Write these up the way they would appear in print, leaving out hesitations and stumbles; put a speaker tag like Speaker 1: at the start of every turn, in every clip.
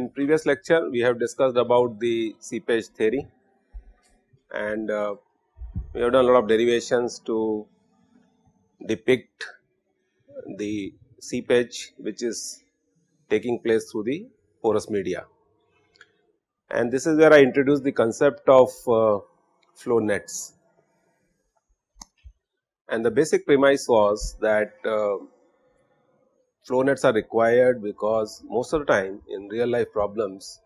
Speaker 1: In previous lecture we have discussed about the seepage theory, and we have done a lot of derivations to depict the seepage which is taking place through the porous media. And this is where I introduced the concept of flow nets. And the basic premise was that flow nets are required because most of the time in real life problems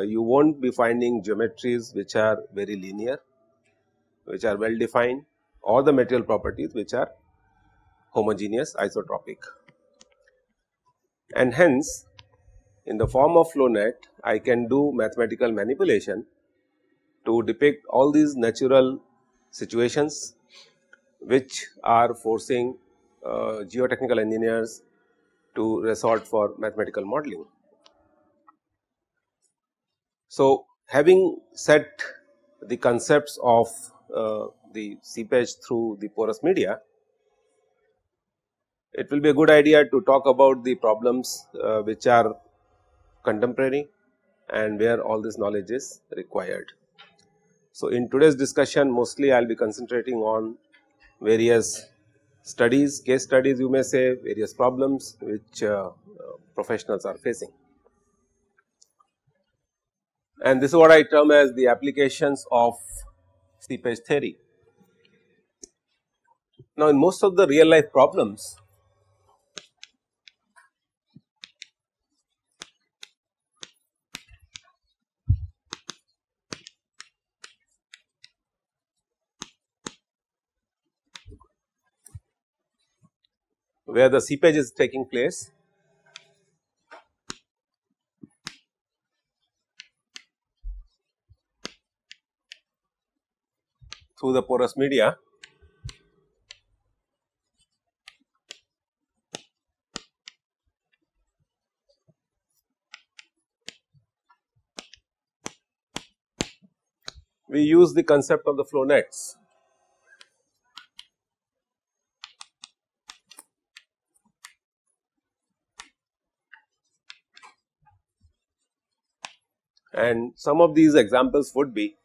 Speaker 1: you will not be finding geometries which are very linear, which are well defined, or the material properties which are homogeneous isotropic. And hence in the form of flow net I can do mathematical manipulation to depict all these natural situations which are forcing geotechnical engineers to resort for mathematical modeling. So, having set the concepts of the seepage through the porous media, it will be a good idea to talk about the problems which are contemporary and where all this knowledge is required. So, in today's discussion mostly I will be concentrating on various studies, case studies you may say, various problems which professionals are facing. And this is what I term as the applications of seepage theory. Now, in most of the real life problems, where the seepage is taking place, through the porous media, we use the concept of the flow nets. And some of these examples would be,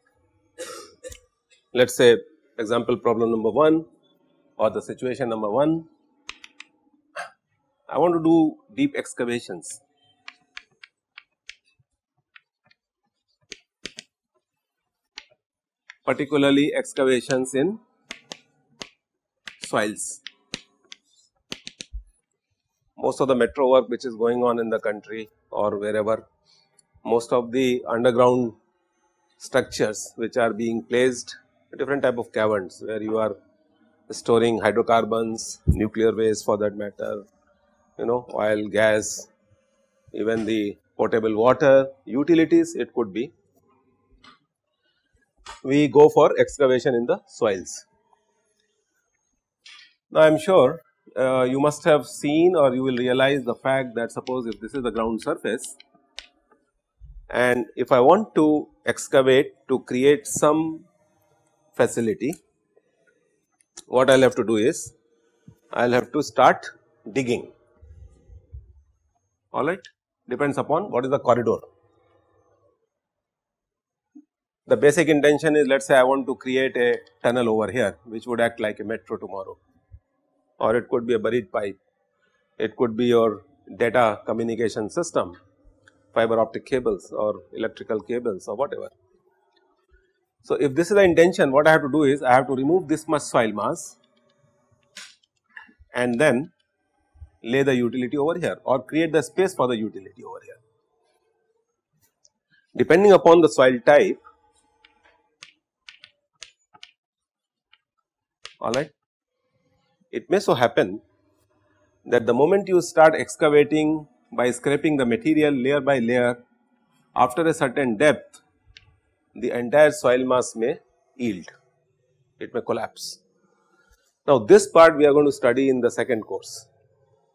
Speaker 1: let us say example problem number 1 or the situation number 1. I want to do deep excavations. Particularly excavations in soils. Most of the metro work which is going on in the country or wherever, most of the underground structures which are being placed, different type of caverns where you are storing hydrocarbons, nuclear waste for that matter, oil, gas, even the potable water, utilities it could be. We go for excavation in the soils. Now, I am sure you must have seen or you will realize the fact that suppose if this is the ground surface and if I want to excavate to create some facility, what I will have to do is I will have to start digging, alright, depends upon what is the corridor. The basic intention is, let us say I want to create a tunnel over here which would act like a metro tomorrow, or it could be a buried pipe, it could be your data communication system, fiber optic cables or electrical cables or whatever. So, if this is the intention, what I have to do is I have to remove this much soil mass and then lay the utility over here or create the space for the utility over here. Depending upon the soil type, alright, it may so happen that the moment you start excavating by scraping the material layer by layer, after a certain depth the entire soil mass may yield, it may collapse. Now, this part we are going to study in the second course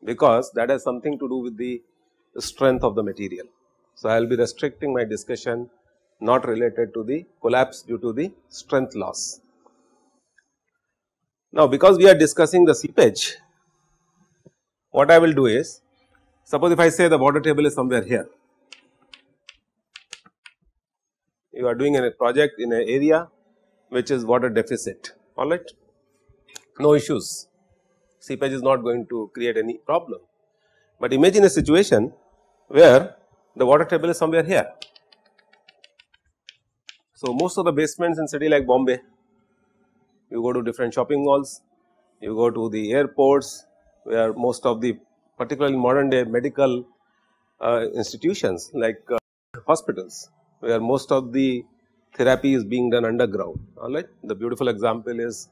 Speaker 1: because that has something to do with the strength of the material. So, I will be restricting my discussion not related to the collapse due to the strength loss. Now, because we are discussing the seepage, what I will do is, suppose if I say the water table is somewhere here, you are doing a project in an area which is water deficit, alright, no issues, seepage is not going to create any problem. But imagine a situation where the water table is somewhere here. So, most of the basements in city like Bombay, you go to different shopping malls, you go to the airports where most of the particularly modern day medical institutions like hospitals, where most of the therapy is being done underground, alright. The beautiful example is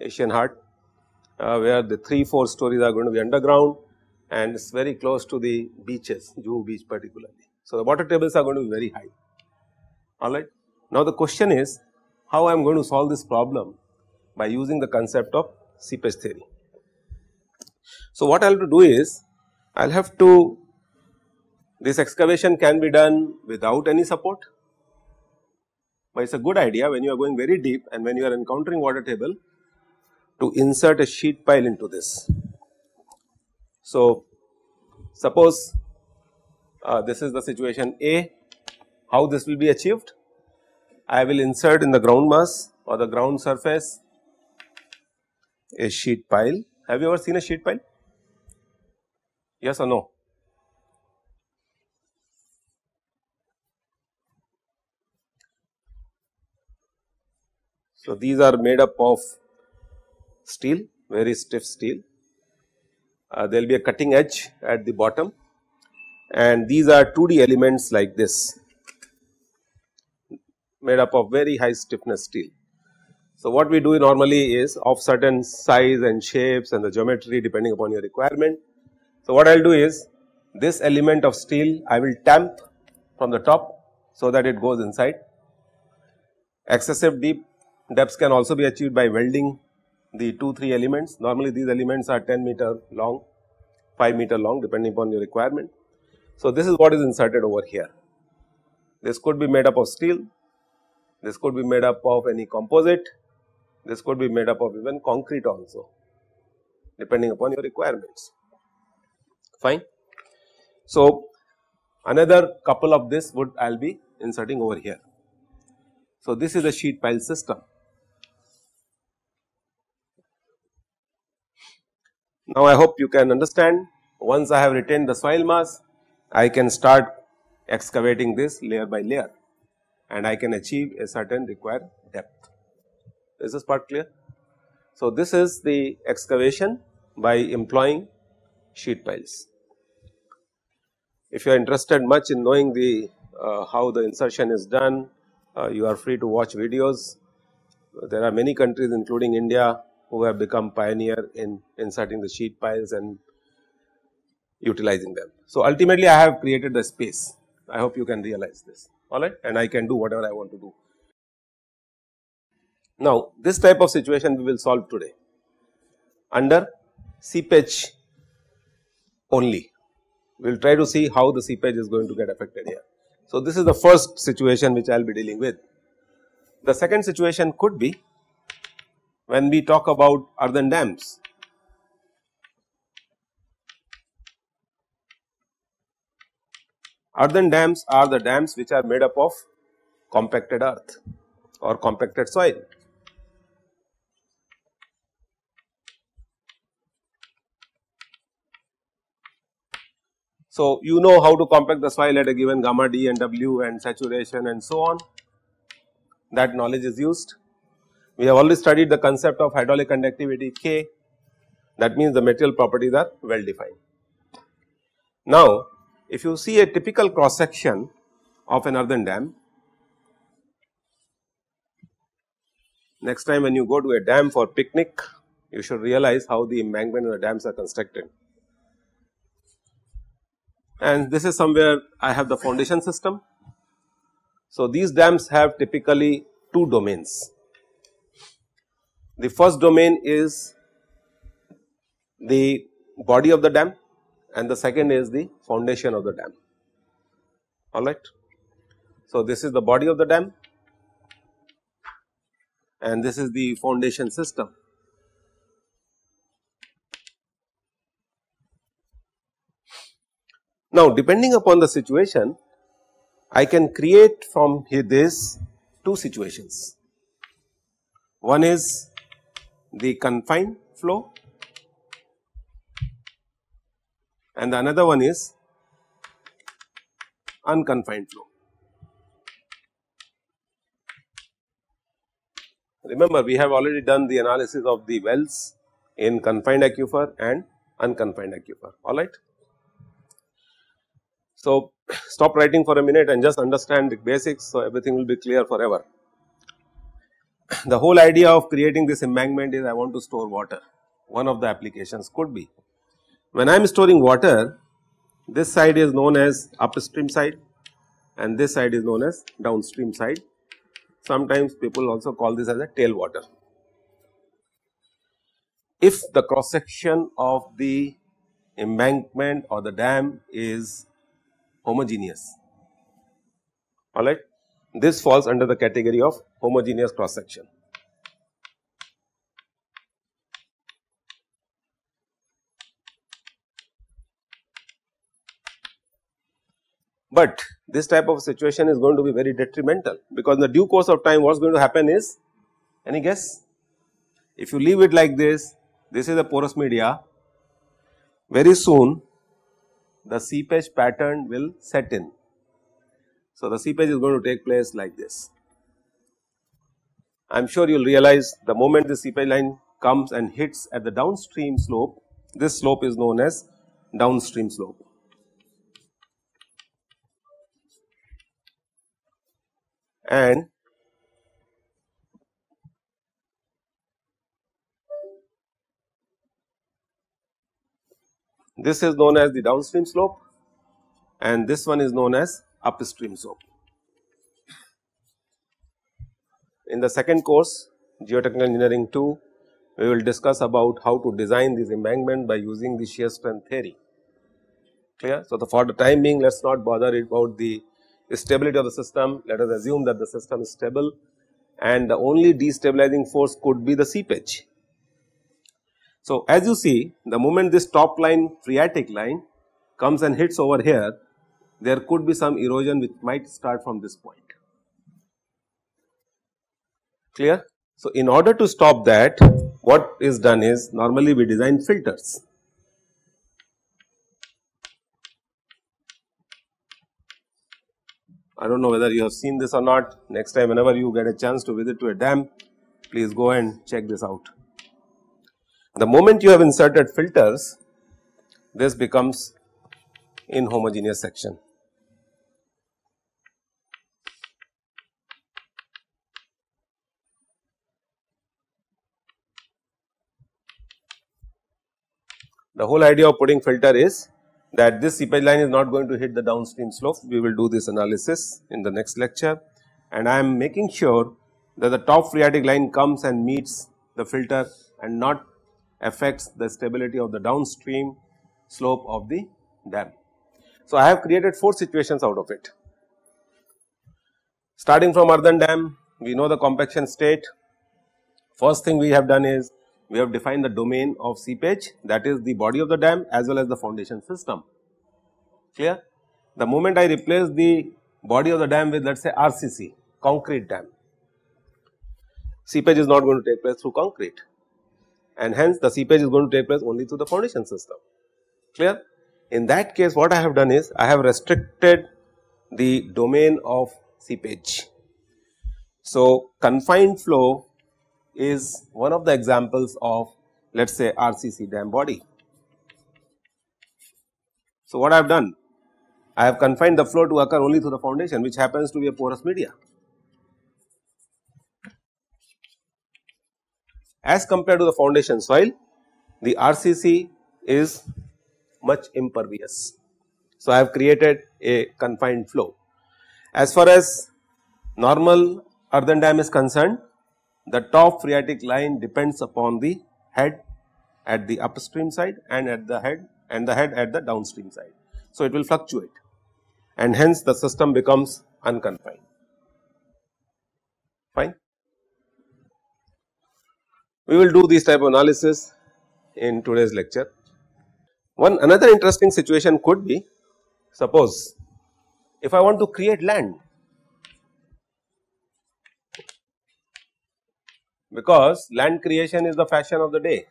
Speaker 1: Asian Heart, where the 3-4 stories are going to be underground and it is very close to the beaches, Juhu beach particularly. So, the water tables are going to be very high, alright. Now, the question is how I am going to solve this problem by using the concept of seepage theory. So, what I will have to do is I will have to, this excavation can be done without any support, but it is a good idea when you are going very deep and when you are encountering water table to insert a sheet pile into this. So, suppose this is the situation A, how this will be achieved? I will insert in the ground mass or the ground surface a sheet pile. Have you ever seen a sheet pile? Yes or no? So, these are made up of steel, very stiff steel. There will be a cutting edge at the bottom and these are 2D elements like this, made up of very high stiffness steel. So, what we do normally is of certain size and shapes and the geometry depending upon your requirement. So, what I will do is this element of steel I will tamp from the top so that it goes inside. Excessive deep depths can also be achieved by welding the 2-3 elements. Normally these elements are 10 meter long, 5 meter long depending upon your requirement. So, this is what is inserted over here. This could be made up of steel, this could be made up of any composite, this could be made up of even concrete also depending upon your requirements, fine. So, another couple of this would I will be inserting over here. So, this is the sheet pile system. Now, I hope you can understand, once I have retained the soil mass, I can start excavating this layer by layer and I can achieve a certain required depth. Is this part clear? So, this is the excavation by employing sheet piles. If you are interested much in knowing the how the insertion is done, you are free to watch videos. There are many countries including India who have become pioneer in inserting the sheet piles and utilizing them. So, ultimately I have created the space, I hope you can realize this, alright, and I can do whatever I want to do. Now, this type of situation we will solve today under seepage only. We will try to see how the seepage is going to get affected here. So, this is the first situation which I will be dealing with. The second situation could be when we talk about earthen dams. Earthen dams are the dams which are made up of compacted earth or compacted soil. So, you know how to compact the soil at a given gamma D and W and saturation and so on, that knowledge is used. We have already studied the concept of hydraulic conductivity K, that means the material properties are well defined. Now, if you see a typical cross section of an earthen dam, next time when you go to a dam for picnic, you should realize how the embankment and the dams are constructed. And this is somewhere I have the foundation system. So, these dams have typically two domains. The first domain is the body of the dam and the second is the foundation of the dam, alright. So, this is the body of the dam and this is the foundation system. Now, depending upon the situation, I can create from here this two situations. One is the confined flow and the another one is unconfined flow. Remember, we have already done the analysis of the wells in confined aquifer and unconfined aquifer, alright. So, stop writing for a minute and just understand the basics, so everything will be clear forever. The whole idea of creating this embankment is I want to store water. One of the applications could be, when I am storing water, this side is known as upstream side and this side is known as downstream side. Sometimes people also call this as a tailwater. If the cross section of the embankment or the dam is homogeneous, alright, this falls under the category of homogeneous cross section. But this type of situation is going to be very detrimental, because in the due course of time what is going to happen is, any guess? If you leave it like this is a porous media, very soon the seepage pattern will set in. So, the seepage is going to take place like this. I am sure you will realize the moment the seepage line comes and hits at the downstream slope, this slope is known as downstream slope. And this is known as the downstream slope and this one is known as upstream slope. In the second course, Geotechnical Engineering 2, we will discuss about how to design this embankment by using the shear strength theory. Clear? So, for the time being, let us not bother about the stability of the system. Let us assume that the system is stable and the only destabilizing force could be the seepage. So, as you see, the moment this top line, phreatic line, comes and hits over here, there could be some erosion which might start from this point. Clear? So, in order to stop that, what is done is, normally we design filters. I do not know whether you have seen this or not. Next time whenever you get a chance to visit to a dam, please go and check this out. The moment you have inserted filters, this becomes inhomogeneous section. The whole idea of putting filter is that this seepage line is not going to hit the downstream slope. We will do this analysis in the next lecture, and I am making sure that the top phreatic line comes and meets the filter and not affects the stability of the downstream slope of the dam. So, I have created 4 situations out of it. Starting from earthen dam, we know the compaction state. First thing we have done is, we have defined the domain of seepage, that is the body of the dam as well as the foundation system. Clear? The moment I replace the body of the dam with, let us say, RCC, concrete dam, seepage is not going to take place through concrete, and hence the seepage is going to take place only through the foundation system. Clear? In that case, what I have done is, I have restricted the domain of seepage. So, confined flow is one of the examples of, let us say, RCC dam body. So, what I have done? I have confined the flow to occur only through the foundation, which happens to be a porous media. As compared to the foundation soil, the RCC is much impervious. So, I have created a confined flow. As far as normal earthen dam is concerned, the top phreatic line depends upon the head at the upstream side and at the head at the downstream side. So, it will fluctuate and hence the system becomes unconfined. Fine. We will do this type of analysis in today's lecture. Another interesting situation could be, suppose if I want to create land, because land creation is the fashion of the day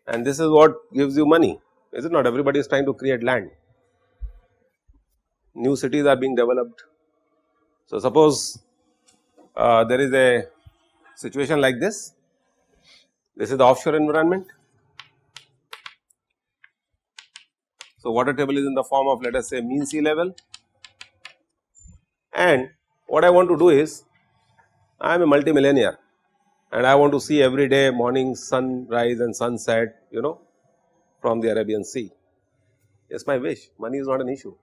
Speaker 1: and this is what gives you money, is it not? Everybody is trying to create land, new cities are being developed. So, suppose there is a situation like this is the offshore environment. So, water table is in the form of, let us say, mean sea level, and what I want to do is, I am a multimillionaire and I want to see every day morning sunrise and sunset, you know, from the Arabian Sea. It's my wish, money is not an issue,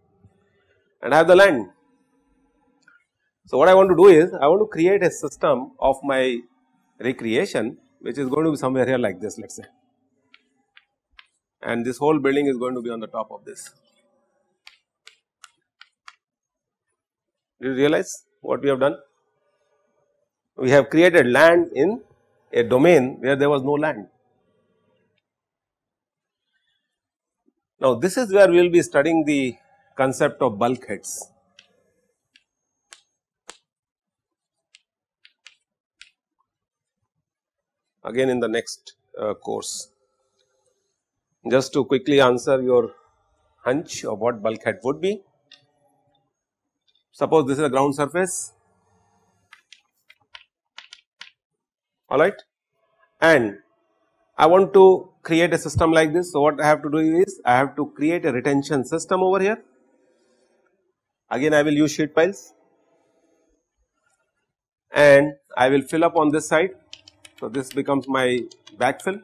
Speaker 1: and I have the land. So, what I want to do is, I want to create a system of my recreation which is going to be somewhere here like this, let us say, and this whole building is going to be on the top of this. Do you realize what we have done? We have created land in a domain where there was no land. Now, this is where we will be studying the concept of bulkheads. Again in the next course. Just to quickly answer your hunch of what bulkhead would be. Suppose this is a ground surface, alright, and I want to create a system like this. So, what I have to do is, I have to create a retention system over here. Again I will use sheet piles and I will fill up on this side. So, this becomes my backfill,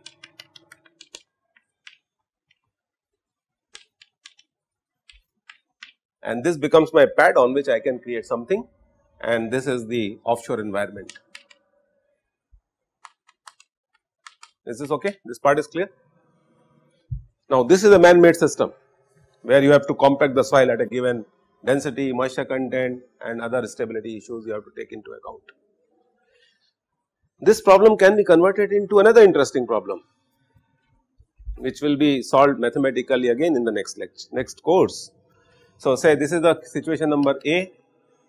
Speaker 1: and this becomes my pad on which I can create something, and this is the offshore environment. Is this okay? This part is clear? Now, this is a man-made system where you have to compact the soil at a given density, moisture content and other stability issues you have to take into account. This problem can be converted into another interesting problem which will be solved mathematically again in the next course. So, say this is the situation number A,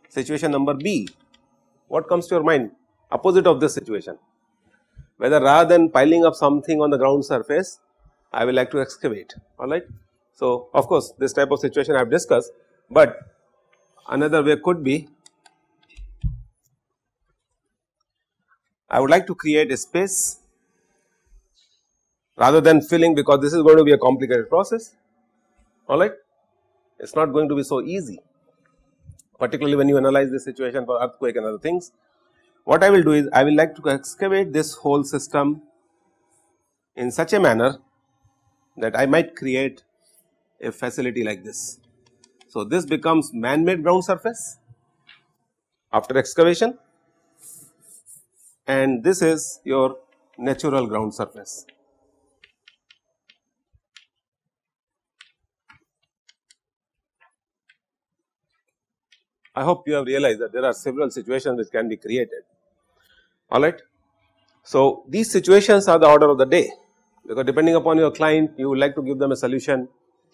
Speaker 1: situation number B. What comes to your mind? Opposite of this situation, whether rather than piling up something on the ground surface, I will like to excavate, alright. So, of course, this type of situation I have discussed, but another way could be, I would like to create a space rather than filling, because this is going to be a complicated process, alright. It is not going to be so easy, particularly when you analyze the situation for earthquake and other things. What I will do is, I will like to excavate this whole system in such a manner that I might create a facility like this. So, this becomes man-made ground surface after excavation, and this is your natural ground surface. I hope you have realized that there are several situations which can be created, alright. So, these situations are the order of the day, because depending upon your client, you would like to give them a solution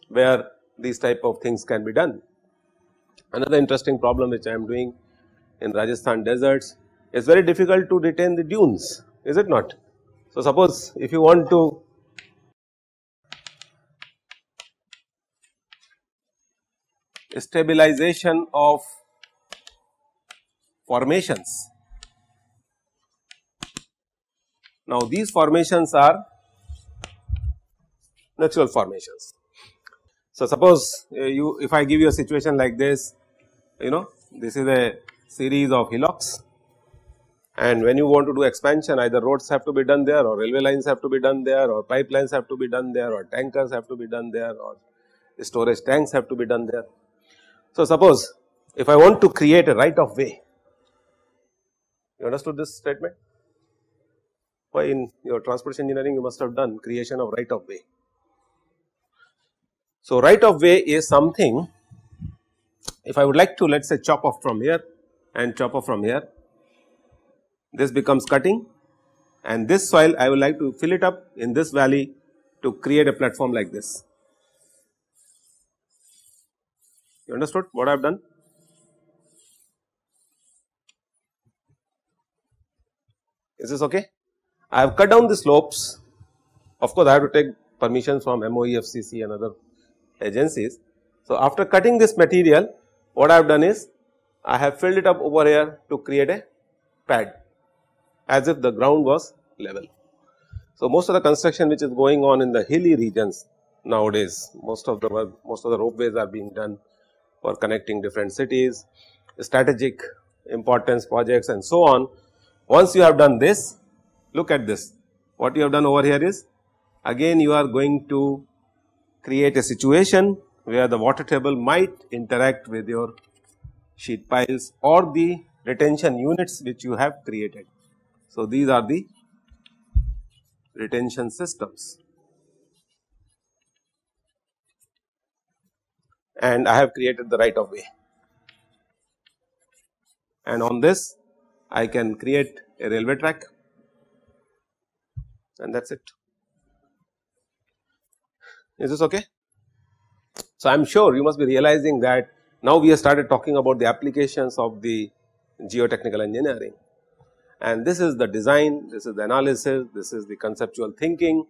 Speaker 1: where these type of things can be done. Another interesting problem which I am doing in Rajasthan deserts, is very difficult to retain the dunes, is it not? So, suppose if you want to stabilization of formations. Now, these formations are natural formations. So, suppose if I give you a situation like this, you know, this is a series of hillocks, and when you want to do expansion, either roads have to be done there, or railway lines have to be done there, or pipelines have to be done there, or tankers have to be done there, or storage tanks have to be done there. So, suppose if I want to create a right of way, you understood this statement? Why in your transportation engineering you must have done creation of right of way. So, right of way is something, if I would like to, let us say, chop off from here and chop off from here, this becomes cutting, and this soil I would like to fill it up in this valley to create a platform like this. You understood what I have done? Is this okay? I have cut down the slopes. Of course, I have to take permissions from MOE, FCC and other agencies. So, after cutting this material, what I have done is I have filled it up over here to create a pad as if the ground was level. So, most of the construction which is going on in the hilly regions nowadays, most of the ropeways are being done for connecting different cities, strategic importance projects and so on. Once you have done this, look at this. What you have done over here is, again you are going to create a situation where the water table might interact with your sheet piles or the retention units which you have created. So, these are the retention systems, and I have created the right of way, and on this I can create a railway track, and that is it. Is this okay? So, I am sure you must be realizing that now we have started talking about the applications of the geotechnical engineering, and this is the design, this is the analysis, this is the conceptual thinking.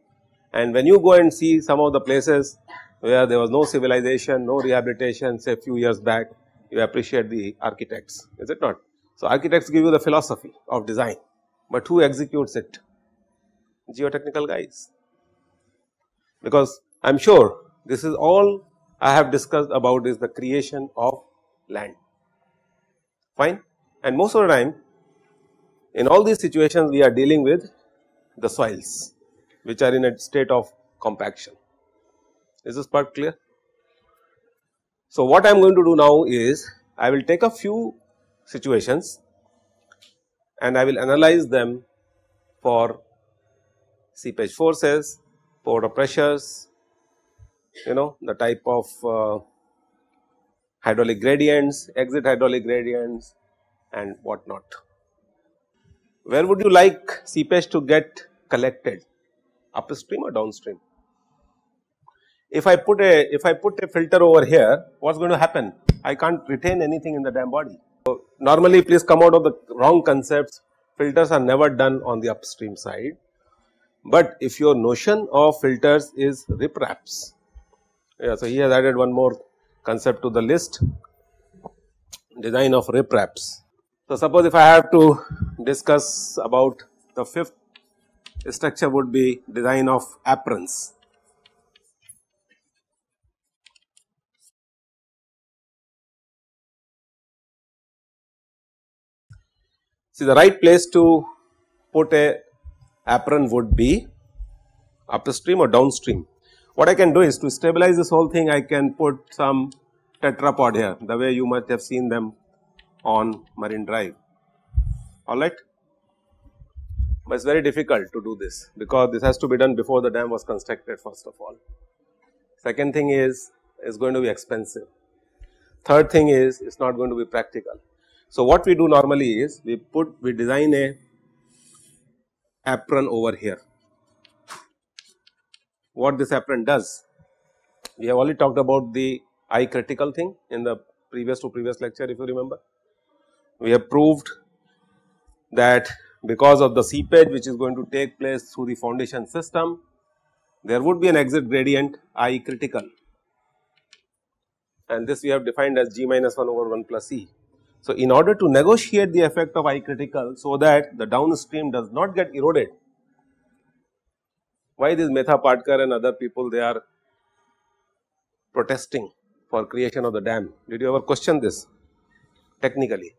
Speaker 1: And when you go and see some of the places where there was no civilization, no rehabilitation, say few years back, you appreciate the architects, is it not? So, architects give you the philosophy of design, but who executes it? Geotechnical guys, because I am sure this is all I have discussed about is the creation of land, fine. And most of the time in all these situations we are dealing with the soils which are in a state of compaction. Is this part clear? So, what I am going to do now is I will take a few situations and I will analyze them for seepage forces, pore pressures, the type of hydraulic gradients, exit hydraulic gradients and what not. Where would you like seepage to get collected, upstream or downstream? If I put a filter over here, what is going to happen? I can't retain anything in the dam body. So, normally please come out of the wrong concepts, filters are never done on the upstream side, but if your notion of filters is ripraps, so he has added one more concept to the list, design of ripraps. So, suppose if I have to discuss about the fifth structure would be design of aprons. See, the right place to put a apron would be upstream or downstream. What I can do is to stabilize this whole thing, I can put some tetrapod here, the way you must have seen them on Marine Drive, alright. But it is very difficult to do this because this has to be done before the dam was constructed first of all. Second thing is it's going to be expensive. Third thing is it's not going to be practical. So, what we do normally is we design a apron over here. What this apron does, we have already talked about the I critical thing in the previous lecture, if you remember. We have proved that because of the seepage which is going to take place through the foundation system, there would be an exit gradient I critical, and this we have defined as G minus 1 over 1 plus E. So, in order to negotiate the effect of I critical so that the downstream does not get eroded, why this Metha Patkar and other people they are protesting for creation of the dam? Did you ever question this technically?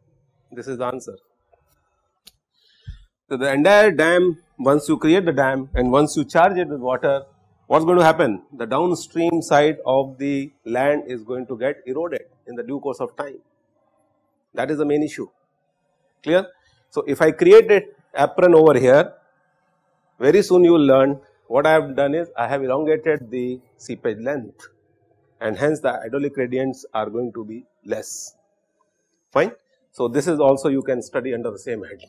Speaker 1: This is the answer. So, the entire dam, once you create the dam and once you charge it with water, what is going to happen? The downstream side of the land is going to get eroded in the due course of time. That is the main issue, clear. So, if I create an apron over here, very soon you will learn what I have done is I have elongated the seepage length and hence the hydraulic gradients are going to be less, fine. So, this is also you can study under the same head,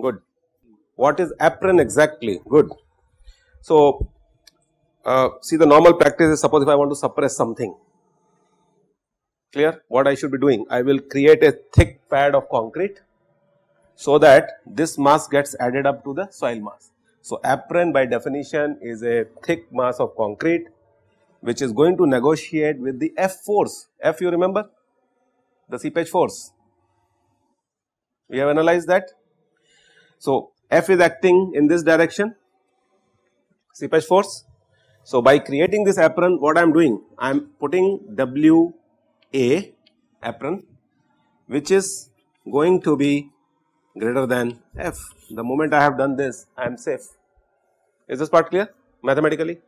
Speaker 1: good. What is apron exactly? Good. So, see the normal practice is suppose if I want to suppress something, clear, what I should be doing? I will create a thick pad of concrete so that this mass gets added up to the soil mass. So, apron by definition is a thick mass of concrete which is going to negotiate with the F force. F, you remember, the seepage force. We have analyzed that. So, F is acting in this direction, seepage force. So, by creating this apron, what I am doing? I am putting WA apron, which is going to be greater than F. The moment I have done this, I am safe. Is this part clear mathematically?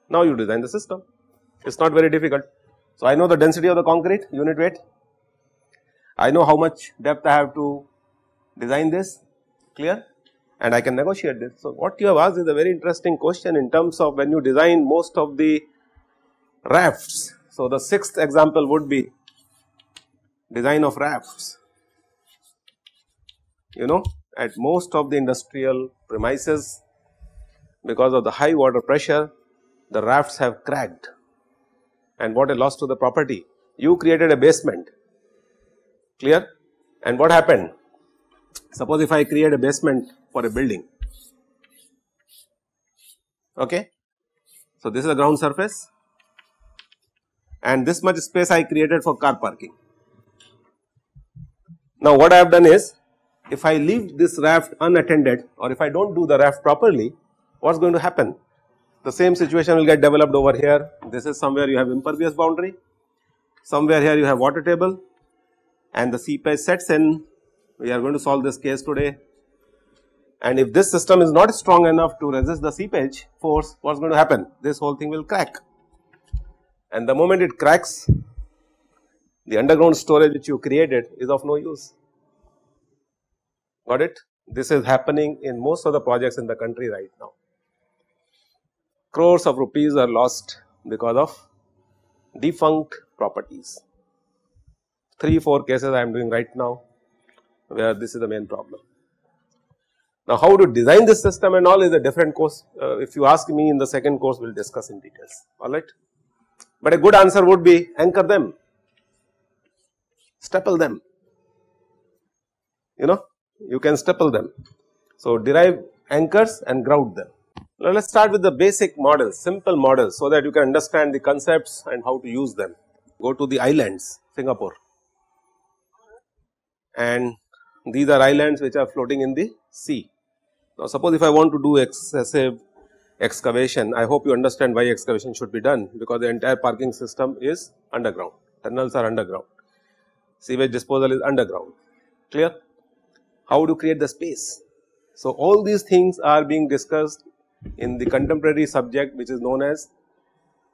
Speaker 1: Now you design the system. It is not very difficult. So, I know the density of the concrete, unit weight. I know how much depth I have to design this, clear, and I can negotiate this. So, what you have asked is a very interesting question in terms of when you design most of the rafts. So, the sixth example would be design of rafts. You know, at most of the industrial premises, because of the high water pressure, the rafts have cracked, and what a loss to the property. You created a basement, clear, and what happened? Suppose if I create a basement for a building, okay. So, this is the ground surface and this much space I created for car parking. Now, what I have done is, if I leave this raft unattended or if I do not do the raft properly, what is going to happen? The same situation will get developed over here. This is somewhere you have impervious boundary, somewhere here you have water table, and the seepage sets in. We are going to solve this case today, and if this system is not strong enough to resist the seepage force, what is going to happen? This whole thing will crack, and the moment it cracks, the underground storage which you created is of no use. Got it? This is happening in most of the projects in the country right now. Crores of rupees are lost because of defunct properties. 3-4 cases I am doing right now where this is the main problem. Now, how to design this system and all is a different course. If you ask me in the second course, we will discuss in details, alright. But a good answer would be anchor them, staple them, you know, you can staple them. So, derive anchors and grout them. Now, let us start with the basic models, simple models, so that you can understand the concepts and how to use them. Go to the islands, Singapore, and these are islands which are floating in the sea. Now, suppose if I want to do excessive excavation, I hope you understand why excavation should be done, because the entire parking system is underground, tunnels are underground, sewage disposal is underground, clear? How to create the space? So, all these things are being discussed in the contemporary subject which is known as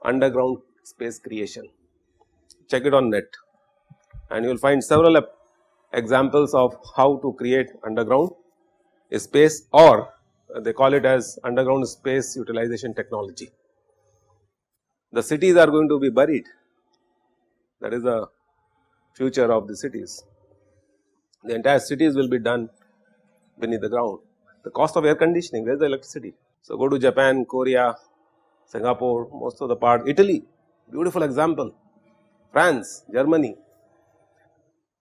Speaker 1: underground space creation. Check it on net and you will find several examples of how to create underground space, or they call it as underground space utilization technology. The cities are going to be buried, that is the future of the cities. The entire cities will be done beneath the ground. The cost of air conditioning, where is the electricity? So, go to Japan, Korea, Singapore, most of the part, Italy, beautiful example, France, Germany.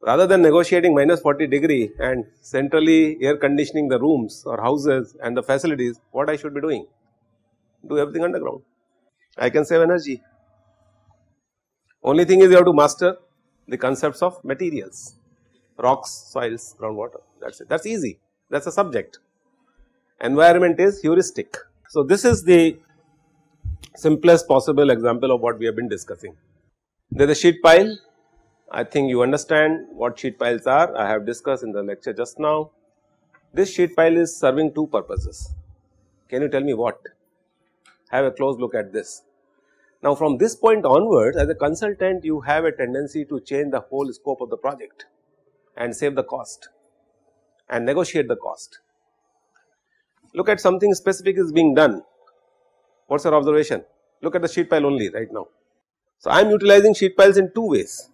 Speaker 1: Rather than negotiating minus 40 degree and centrally air conditioning the rooms or houses and the facilities, what I should be doing? Do everything underground. I can save energy. Only thing is you have to master the concepts of materials, rocks, soils, groundwater, that is it, that is easy, that is a subject. Environment is heuristic. So, this is the simplest possible example of what we have been discussing. There is a sheet pile. I think you understand what sheet piles are. I have discussed in the lecture just now. This sheet pile is serving two purposes. Can you tell me what? Have a close look at this. Now, from this point onwards, as a consultant, you have a tendency to change the whole scope of the project and save the cost and negotiate the cost. Look at something specific is being done. What is your observation? Look at the sheet pile only right now. So, I am utilizing sheet piles in two ways.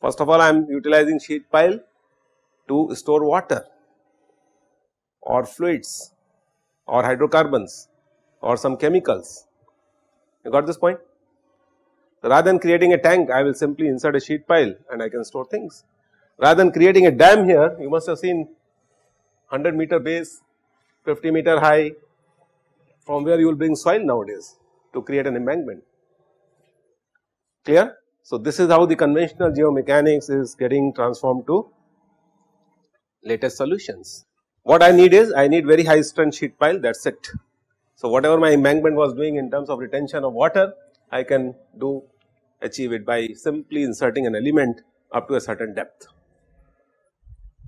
Speaker 1: First of all, I am utilizing sheet pile to store water or fluids or hydrocarbons or some chemicals. You got this point? So, rather than creating a tank, I will simply insert a sheet pile and I can store things. Rather than creating a dam here, you must have seen 100-meter base, 50-meter high, from where you will bring soil nowadays to create an embankment. Clear? So, this is how the conventional geomechanics is getting transformed to latest solutions. What I need is, I need very high strength sheet pile, that is it. So, whatever my embankment was doing in terms of retention of water, I can achieve it by simply inserting an element up to a certain depth,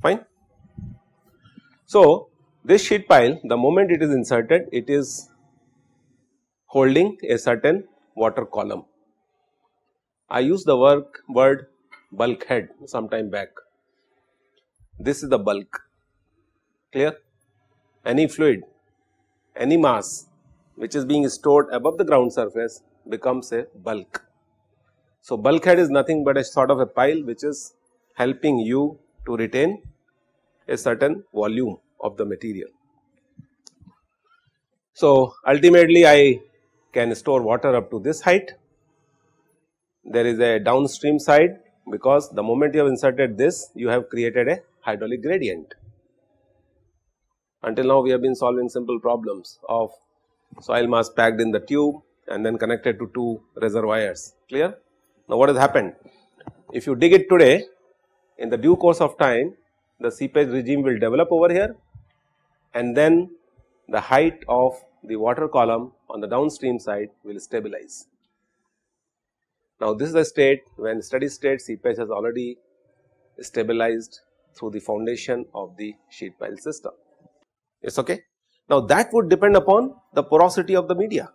Speaker 1: fine. So, this sheet pile, the moment it is inserted, it is holding a certain water column. I used the word bulkhead some time back. This is the bulk, clear? Any fluid, any mass which is being stored above the ground surface becomes a bulk. So, bulkhead is nothing but a sort of a pile which is helping you to retain a certain volume of the material. So, ultimately I can store water up to this height. There is a downstream side, because the moment you have inserted this, you have created a hydraulic gradient. Until now we have been solving simple problems of soil mass packed in the tube and then connected to two reservoirs, clear? Now, what has happened? If you dig it today, in the due course of time, the seepage regime will develop over here, and then the height of the water column on the downstream side will stabilize. Now, this is the state when steady state seepage has already stabilized through the foundation of the sheet pile system. Yes, okay. Now, that would depend upon the porosity of the media,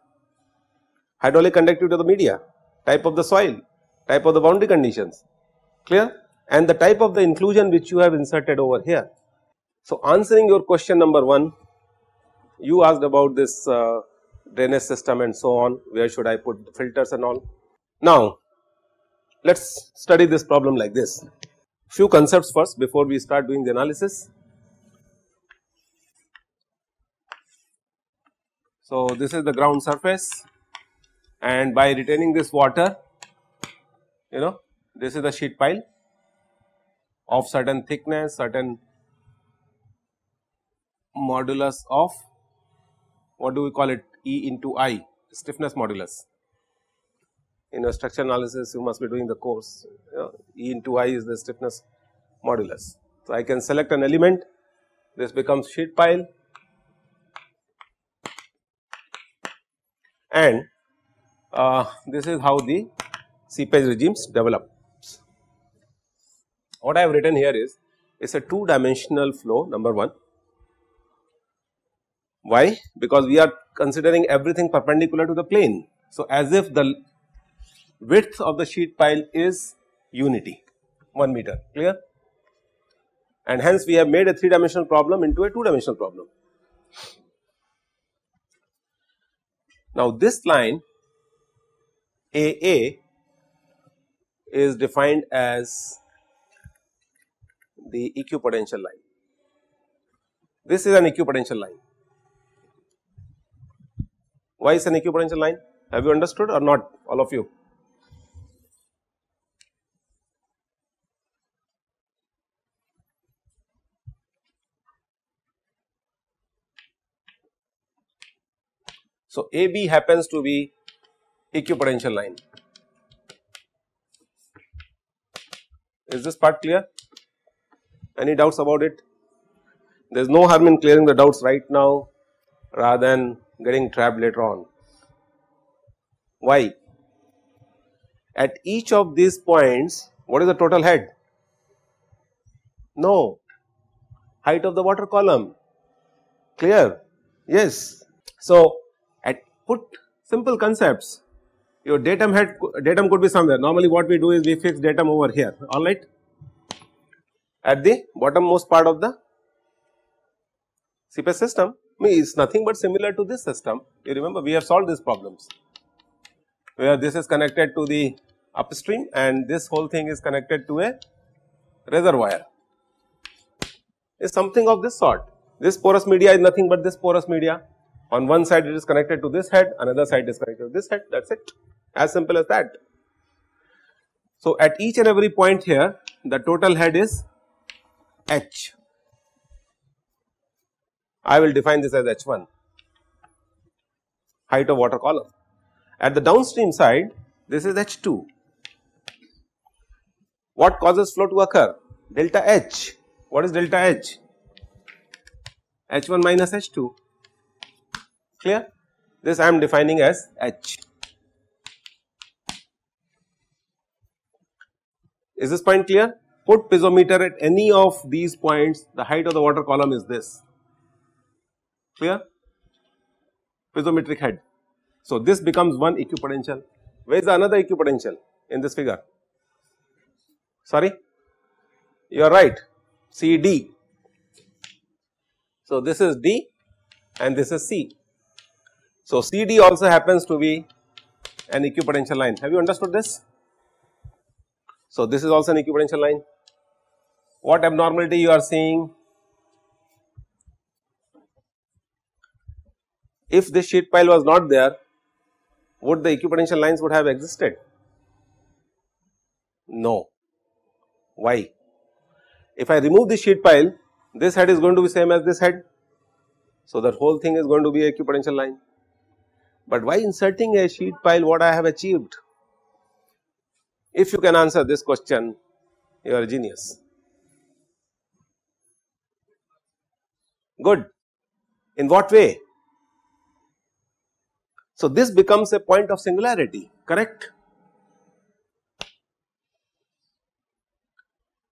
Speaker 1: hydraulic conductivity of the media, type of the soil, type of the boundary conditions, clear, and the type of the inclusion which you have inserted over here. So, answering your question number 1, you asked about this drainage system and so on, where should I put filters and all. Now, let us study this problem like this. Few concepts first before we start doing the analysis. So, this is the ground surface, and by retaining this water, this is the sheet pile of certain thickness, certain modulus of, what do we call it, E into I, stiffness modulus. In a structural analysis, you must be doing the course, E into I is the stiffness modulus. So, I can select an element, this becomes sheet pile, and this is how the seepage regimes develop. What I have written here is, it's a 2-dimensional flow, number 1. Why? Because we are considering everything perpendicular to the plane. So, as if the width of the sheet pile is unity, 1 meter, clear? And hence we have made a 3-dimensional problem into a 2-dimensional problem. Now, this line AA is defined as the equipotential line. This is an equipotential line. Why is an equipotential line? Have you understood or not, all of you? So, AB happens to be equipotential line. Is this part clear? Any doubts about it? There is no harm in clearing the doubts right now rather than getting trapped later on. Why? At each of these points, what is the total head? No, height of the water column, clear? Yes. So, put simple concepts, your datum could be somewhere. Normally what we do is we fix datum over here, alright, at the bottommost part of the seepage system. It is nothing but similar to this system. You remember we have solved these problems, where this is connected to the upstream and this whole thing is connected to a reservoir. It is something of this sort. This porous media is nothing but this porous media. On one side it is connected to this head, another side is connected to this head, that is it, as simple as that. So, at each and every point here, the total head is H. I will define this as H1, height of water column. At the downstream side, this is H2. What causes flow to occur? Delta H. What is delta H? H1 minus H2. Clear? This I am defining as H. Is this point clear? Put piezometer at any of these points, the height of the water column is this. Clear? Piezometric head. So, this becomes one equipotential. Where is the another equipotential in this figure? Sorry? You are right, CD. So, this is D and this is C. So, CD also happens to be an equipotential line. Have you understood this? So, this is also an equipotential line. What abnormality you are seeing? If this sheet pile was not there, would the equipotential lines would have existed? No. Why? If I remove this sheet pile, this head is going to be same as this head. So, that whole thing is going to be a equipotential line. But by inserting a sheet pile, what I have achieved? If you can answer this question, you are a genius. Good. In what way? So, this becomes a point of singularity, correct?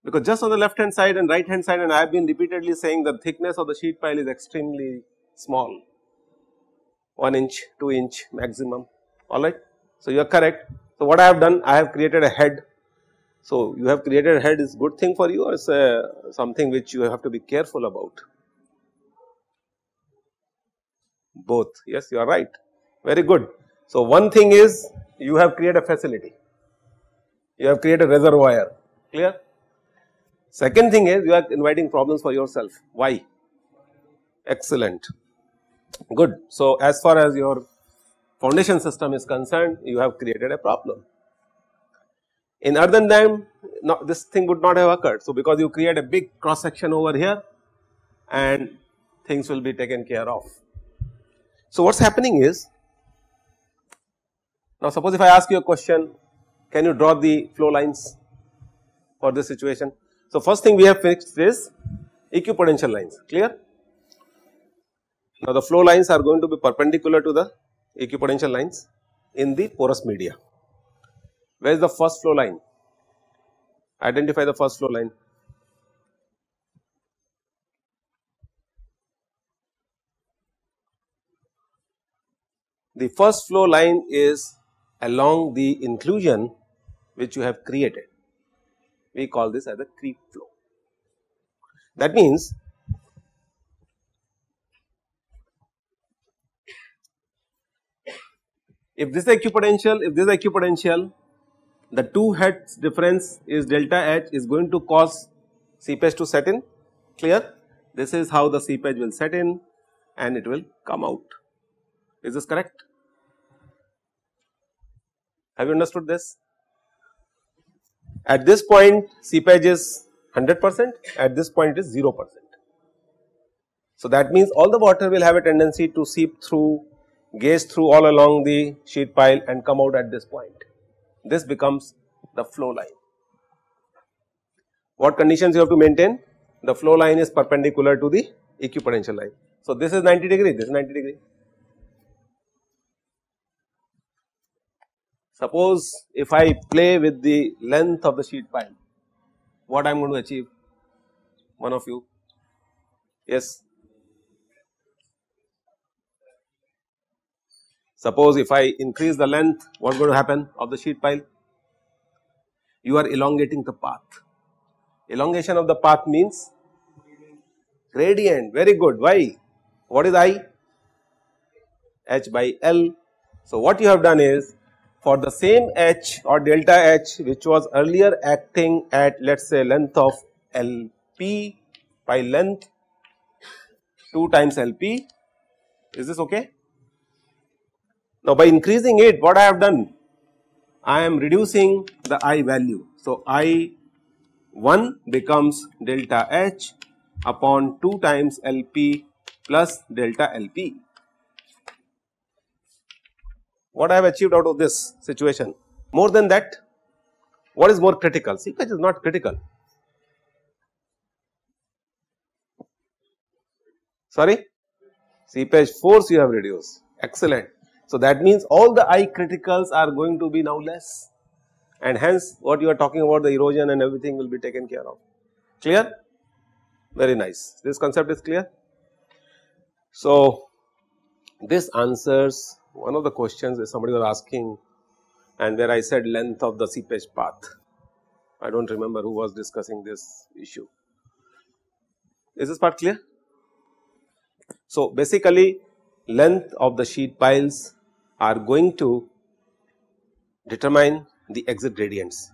Speaker 1: Because just on the left hand side and right hand side, and I have been repeatedly saying the thickness of the sheet pile is extremely small, 1 inch, 2 inch maximum, alright. So, you are correct. So, what I have done, I have created a head. So, you have created a head is good thing for you or is something which you have to be careful about? Both, yes, you are right, very good. So, one thing is you have created a facility, you have created a reservoir, clear. Second thing is you are inviting problems for yourself. Why? Excellent, good. So, as far as your foundation system is concerned, you have created a problem. In earthen dam, this thing would not have occurred. So, because you create a big cross section over here and things will be taken care of. So, what is happening is, now suppose if I ask you a question, can you draw the flow lines for this situation? So, first thing we have fixed is equipotential lines, clear. Now, the flow lines are going to be perpendicular to the equipotential lines in the porous media. Where is the first flow line? Identify the first flow line. The first flow line is along the inclusion which you have created. We call this as a creep flow. That means if this is equipotential, the two heads difference is delta H is going to cause seepage to set in, clear. This is how the seepage will set in and it will come out. Is this correct? Have you understood this? At this point seepage is 100%, at this point it is 0%. So, that means all the water will have a tendency to seep through, gaze through all along the sheet pile and come out at this point. This becomes the flow line. What conditions you have to maintain? The flow line is perpendicular to the equipotential line. So, this is 90 degree, this is 90 degree. Suppose if I play with the length of the sheet pile, what I am going to achieve? One of you, yes. Suppose if I increase the length, what is going to happen of the sheet pile? You are elongating the path. Elongation of the path means gradient, very good. Why? What is I? H by L. So, what you have done is, for the same H or delta H which was earlier acting at, let us say, length of LP by length 2 times LP, is this okay? Now, by increasing it, what I have done? I am reducing the I value. So, I1 becomes delta H upon 2 times LP plus delta LP. What I have achieved out of this situation? More than that, what is more critical? Seepage is not critical. Sorry, seepage force you have reduced. Excellent. So that means all the I criticals are going to be now less, and hence what you are talking about, the erosion and everything will be taken care of. Clear? Very nice. This concept is clear. So this answers one of the questions that somebody was asking, and where I said length of the seepage path. I do not remember who was discussing this issue. Is this part clear? So basically length of the sheet piles are going to determine the exit gradients,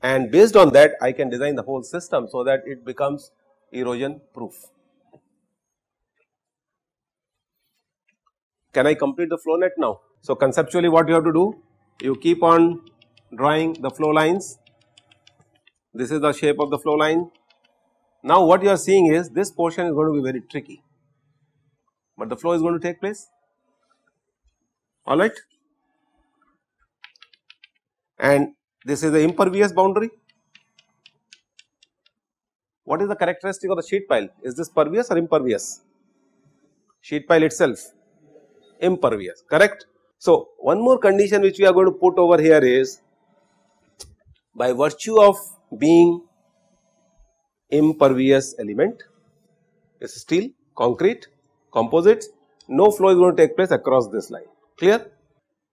Speaker 1: and based on that I can design the whole system so that it becomes erosion proof. Can I complete the flow net now? So conceptually what you have to do, you keep on drawing the flow lines. This is the shape of the flow line. Now what you are seeing is this portion is going to be very tricky, but the flow is going to take place, alright. And this is the impervious boundary. What is the characteristic of the sheet pile? Is this pervious or impervious? Sheet pile itself impervious, correct. So one more condition which we are going to put over here is, by virtue of being impervious element, is steel, concrete, composites, no flow is going to take place across this line. Clear?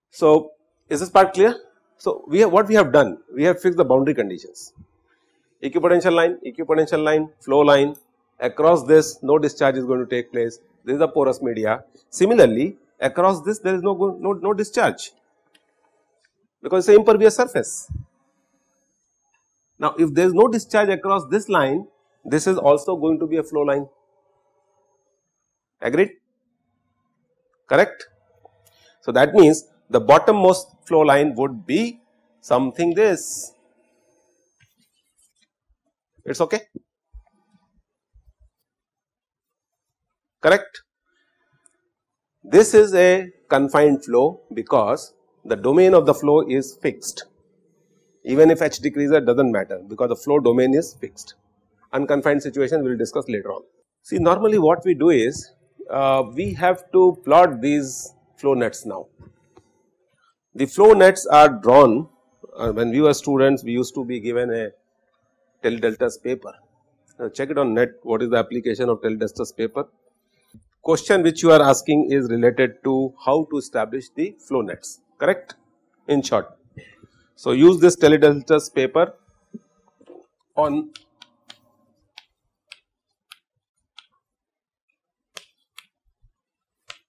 Speaker 1: So is this part clear? So we have, what we have done, we have fixed the boundary conditions. Equipotential line, flow line, across this no discharge is going to take place. This is the porous media. Similarly, across this there is no discharge, because it is an impervious surface. Now if there is no discharge across this line, this is also going to be a flow line. Agreed? Correct? So that means the bottommost flow line would be something this. It's okay? Correct? This is a confined flow because the domain of the flow is fixed. Even if h decreases, it does not matter because the flow domain is fixed. Unconfined situation we will discuss later on. See, normally what we do is, we have to plot these flow nets now. The flow nets are drawn, when we were students we used to be given a Teldeltas paper. Check it on net, what is the application of Teldeltas paper. Question which you are asking is related to how to establish the flow nets, correct, in short. So use this Teldeltas paper on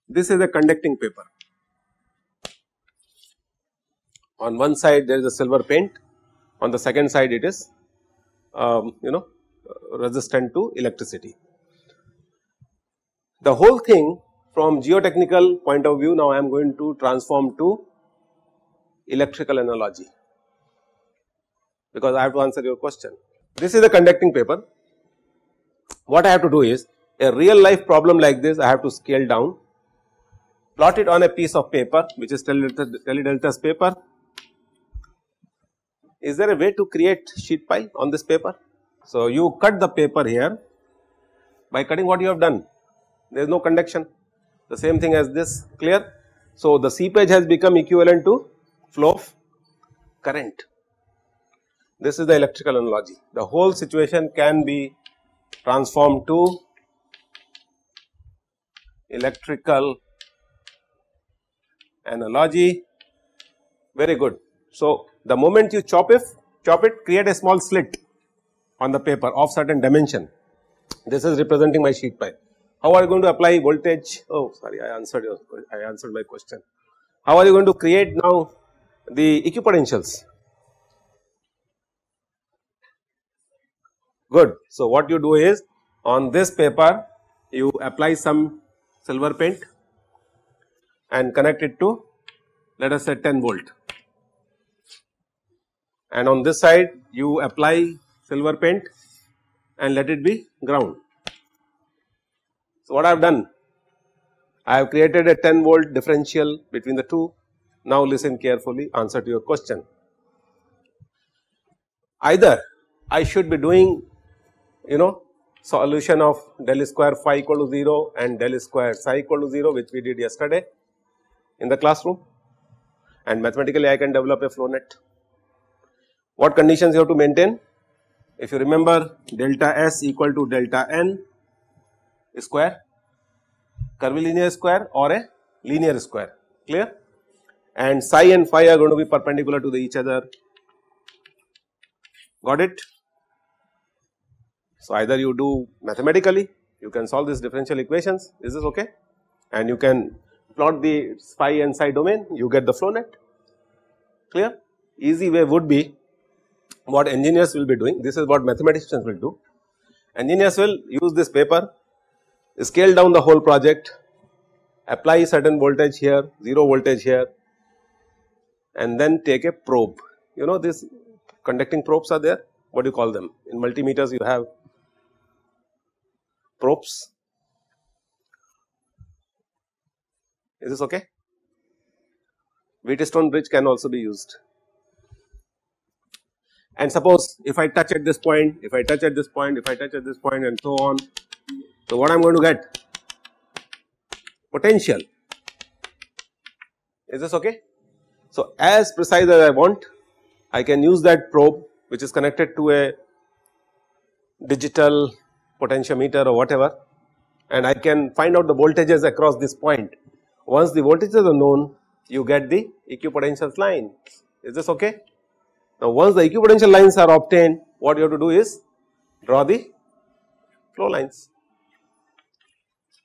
Speaker 1: this is a conducting paper. On one side there is a silver paint, on the second side it is resistant to electricity. The whole thing from geotechnical point of view, now I am going to transform to electrical analogy, because I have to answer your question. This is a conducting paper. What I have to do is, a real life problem like this I have to scale down, plot it on a piece of paper which is Teldeltas paper. Is there a way to create sheet pile on this paper? So you cut the paper here. By cutting, what you have done? There is no conduction, the same thing as this, clear. So the seepage has become equivalent to flow of current. This is the electrical analogy. The whole situation can be transformed to electrical analogy. Very good. So the moment you chop it, create a small slit on the paper of certain dimension. This is representing my sheet pile. How are you going to apply voltage? Oh, sorry, I answered my question. How are you going to create now the equipotentials? Good. So what you do is, on this paper you apply some silver paint and connect it to, let us say, 10 volt, and on this side you apply silver paint and let it be ground. So what I have done, I have created a 10 volt differential between the two. Now listen carefully, answer to your question. Either I should be doing, solution of del square phi equal to 0 and del square psi equal to 0, which we did yesterday in the classroom, and mathematically I can develop a flow net. What conditions you have to maintain? If you remember, delta S equal to delta N square, curvilinear square or a linear square, clear? And psi and phi are going to be perpendicular to each other. Got it? So either you do mathematically, you can solve these differential equations, is this okay? And you can plot the phi and psi domain, you get the flow net, clear? Easy way would be what engineers will be doing, this is what mathematicians will do. Engineers will use this paper, scale down the whole project, apply certain voltage here, 0 voltage here, and then take a probe. You know these conducting probes are there, what do you call them? In multimeters you have probes. Is this okay? Wheatstone bridge can also be used. And suppose if I touch at this point, if I touch at this point, if I touch at this point and so on, so what I am going to get? Potential. Is this okay? So as precise as I want, I can use that probe which is connected to a digital potentiometer or whatever, and I can find out the voltages across this point. Once the voltages are known, you get the equipotential line. Is this okay? Now once the equipotential lines are obtained, what you have to do is draw the flow lines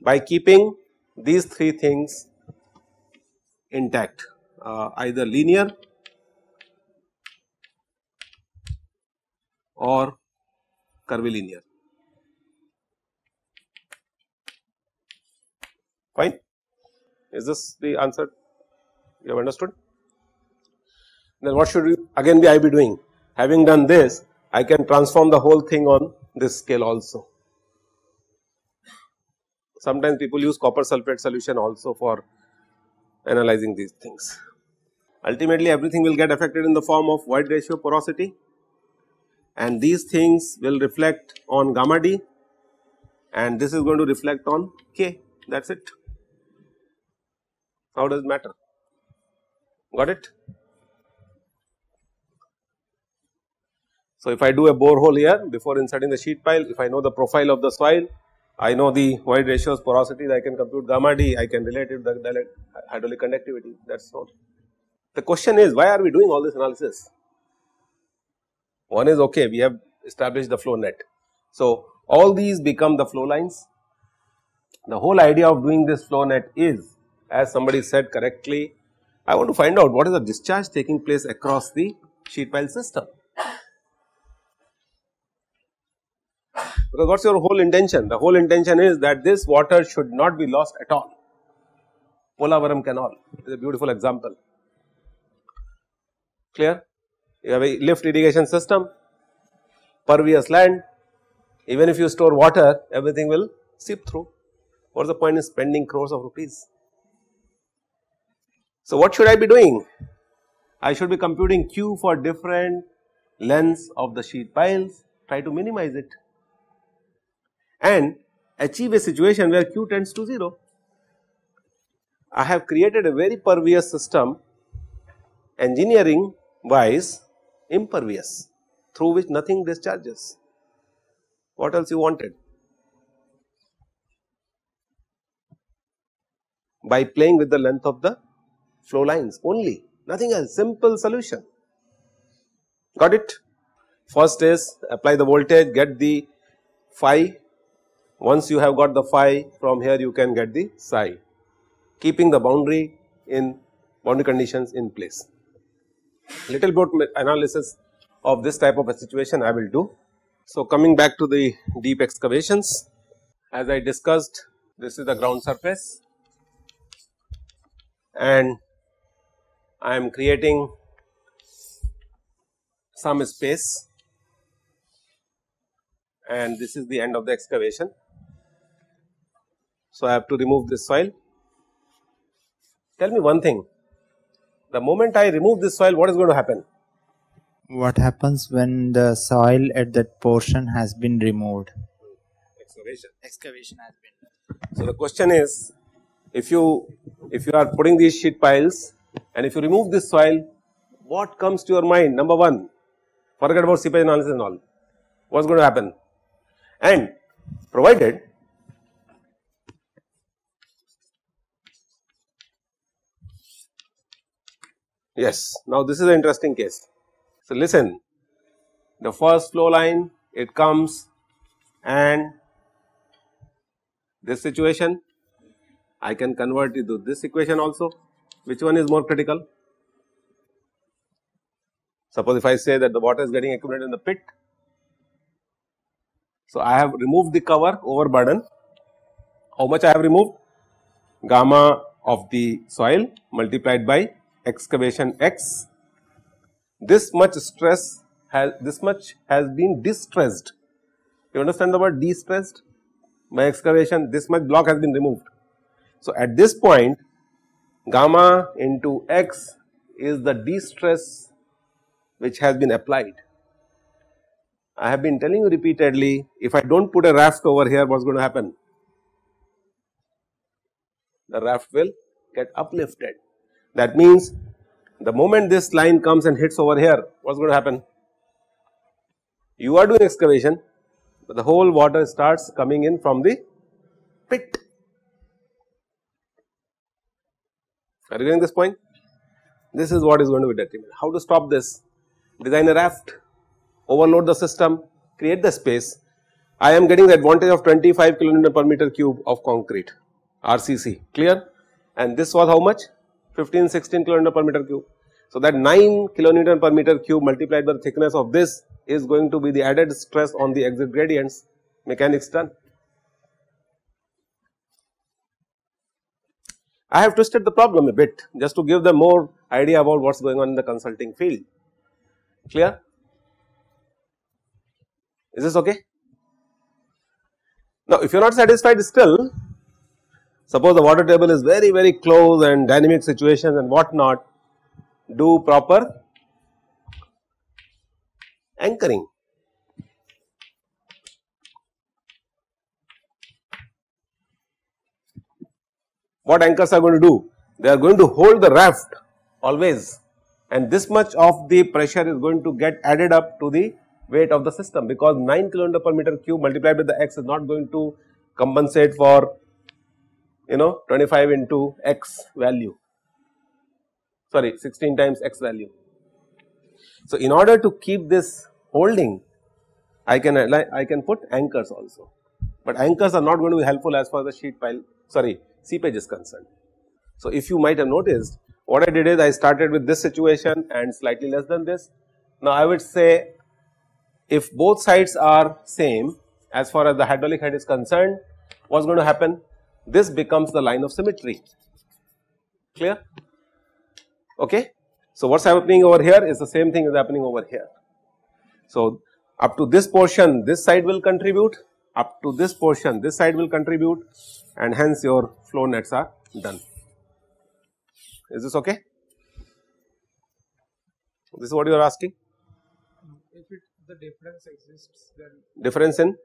Speaker 1: by keeping these three things intact, either linear or curvilinear. Fine. Is this the answer you have understood? Then what should again I be doing? Having done this, I can transform the whole thing on this scale also. Sometimes people use copper sulfate solution also for analyzing these things. Ultimately everything will get affected in the form of void ratio porosity, and these things will reflect on gamma d, and this is going to reflect on K, that is it. How does it matter? Got it? So if I do a borehole here before inserting the sheet pile, if I know the profile of the soil, I know the void ratios, porosities, I can compute gamma d, I can relate it to the hydraulic conductivity, that is all. The question is, why are we doing all this analysis? One is, okay, we have established the flow net. So all these become the flow lines. The whole idea of doing this flow net is, as somebody said correctly, I want to find out what is the discharge taking place across the sheet pile system. Because what is your whole intention? The whole intention is that this water should not be lost at all. Polavaram Canal is a beautiful example. Clear? You have a lift irrigation system, pervious land, even if you store water, everything will seep through. What is the point in spending crores of rupees? So what should I be doing? I should be computing Q for different lengths of the sheet piles, try to minimize it and achieve a situation where Q tends to 0. I have created a very pervious system, engineering wise impervious, through which nothing discharges. What else you wanted? By playing with the length of the flow lines only, nothing else, simple solution. Got it? First is apply the voltage, get the phi. Once you have got the phi, from here you can get the psi, keeping the boundary conditions in place. Little bit analysis of this type of a situation I will do. So coming back to the deep excavations, as I discussed, this is the ground surface and I am creating some space, and this is the end of the excavation. So I have to remove this soil. Tell me one thing, the moment I remove this soil, what is going to happen?
Speaker 2: What happens when the soil at that portion has been removed? Excavation has been.
Speaker 1: So the question is, if you are putting these sheet piles and if you remove this soil, what comes to your mind? Number one, forget about seepage analysis and all. What's going to happen? And provided yes, now this is an interesting case. So listen, the first flow line, it comes and this situation, I can convert it to this equation also. Which one is more critical? Suppose if I say that the water is getting accumulated in the pit. So I have removed the cover overburden. How much I have removed? Gamma of the soil multiplied by excavation x. This much stress has, this much has been distressed. You understand the word distressed? By excavation, this much block has been removed. So at this point, gamma into x is the distress which has been applied. I have been telling you repeatedly, if I don't put a raft over here, what's going to happen? The raft will get uplifted. That means the moment this line comes and hits over here, what's going to happen? You are doing excavation, but the whole water starts coming in from the pit. Are you getting this point? This is what is going to be determined. How to stop this? Design a raft, overload the system, create the space. I am getting the advantage of 25 kilonewton per meter cube of concrete, RCC, clear? And this was how much? 15-16 kilonewton per meter cube. So that 9 kilonewton per meter cube multiplied by the thickness of this is going to be the added stress on the exit gradients. Mechanics done. I have twisted the problem a bit just to give them more idea about what's going on in the consulting field. Clear? Is this okay? Now, if you are not satisfied still, suppose the water table is very, very close and dynamic situations and what not, do proper anchoring. What anchors are going to do? They are going to hold the raft always, and this much of the pressure is going to get added up to the weight of the system, because 9 kilonewton per meter cube multiplied with the x is not going to compensate for 25 into x value, sorry 16 times x value. So in order to keep this holding, I can put anchors also, but anchors are not going to be helpful as far as the sheet pile, sorry, seepage is concerned. So if you might have noticed, what I did is I started with this situation and slightly less than this. Now I would say if both sides are same as far as the hydraulic head is concerned, what's going to happen? This becomes the line of symmetry. Clear? Okay. So what's happening over here is the same thing is happening over here. So up to this portion, this side will contribute, up to this portion, this side will contribute, and hence your flow nets are done. Is this okay? This is what you are asking?
Speaker 3: If the difference exists, then
Speaker 1: difference in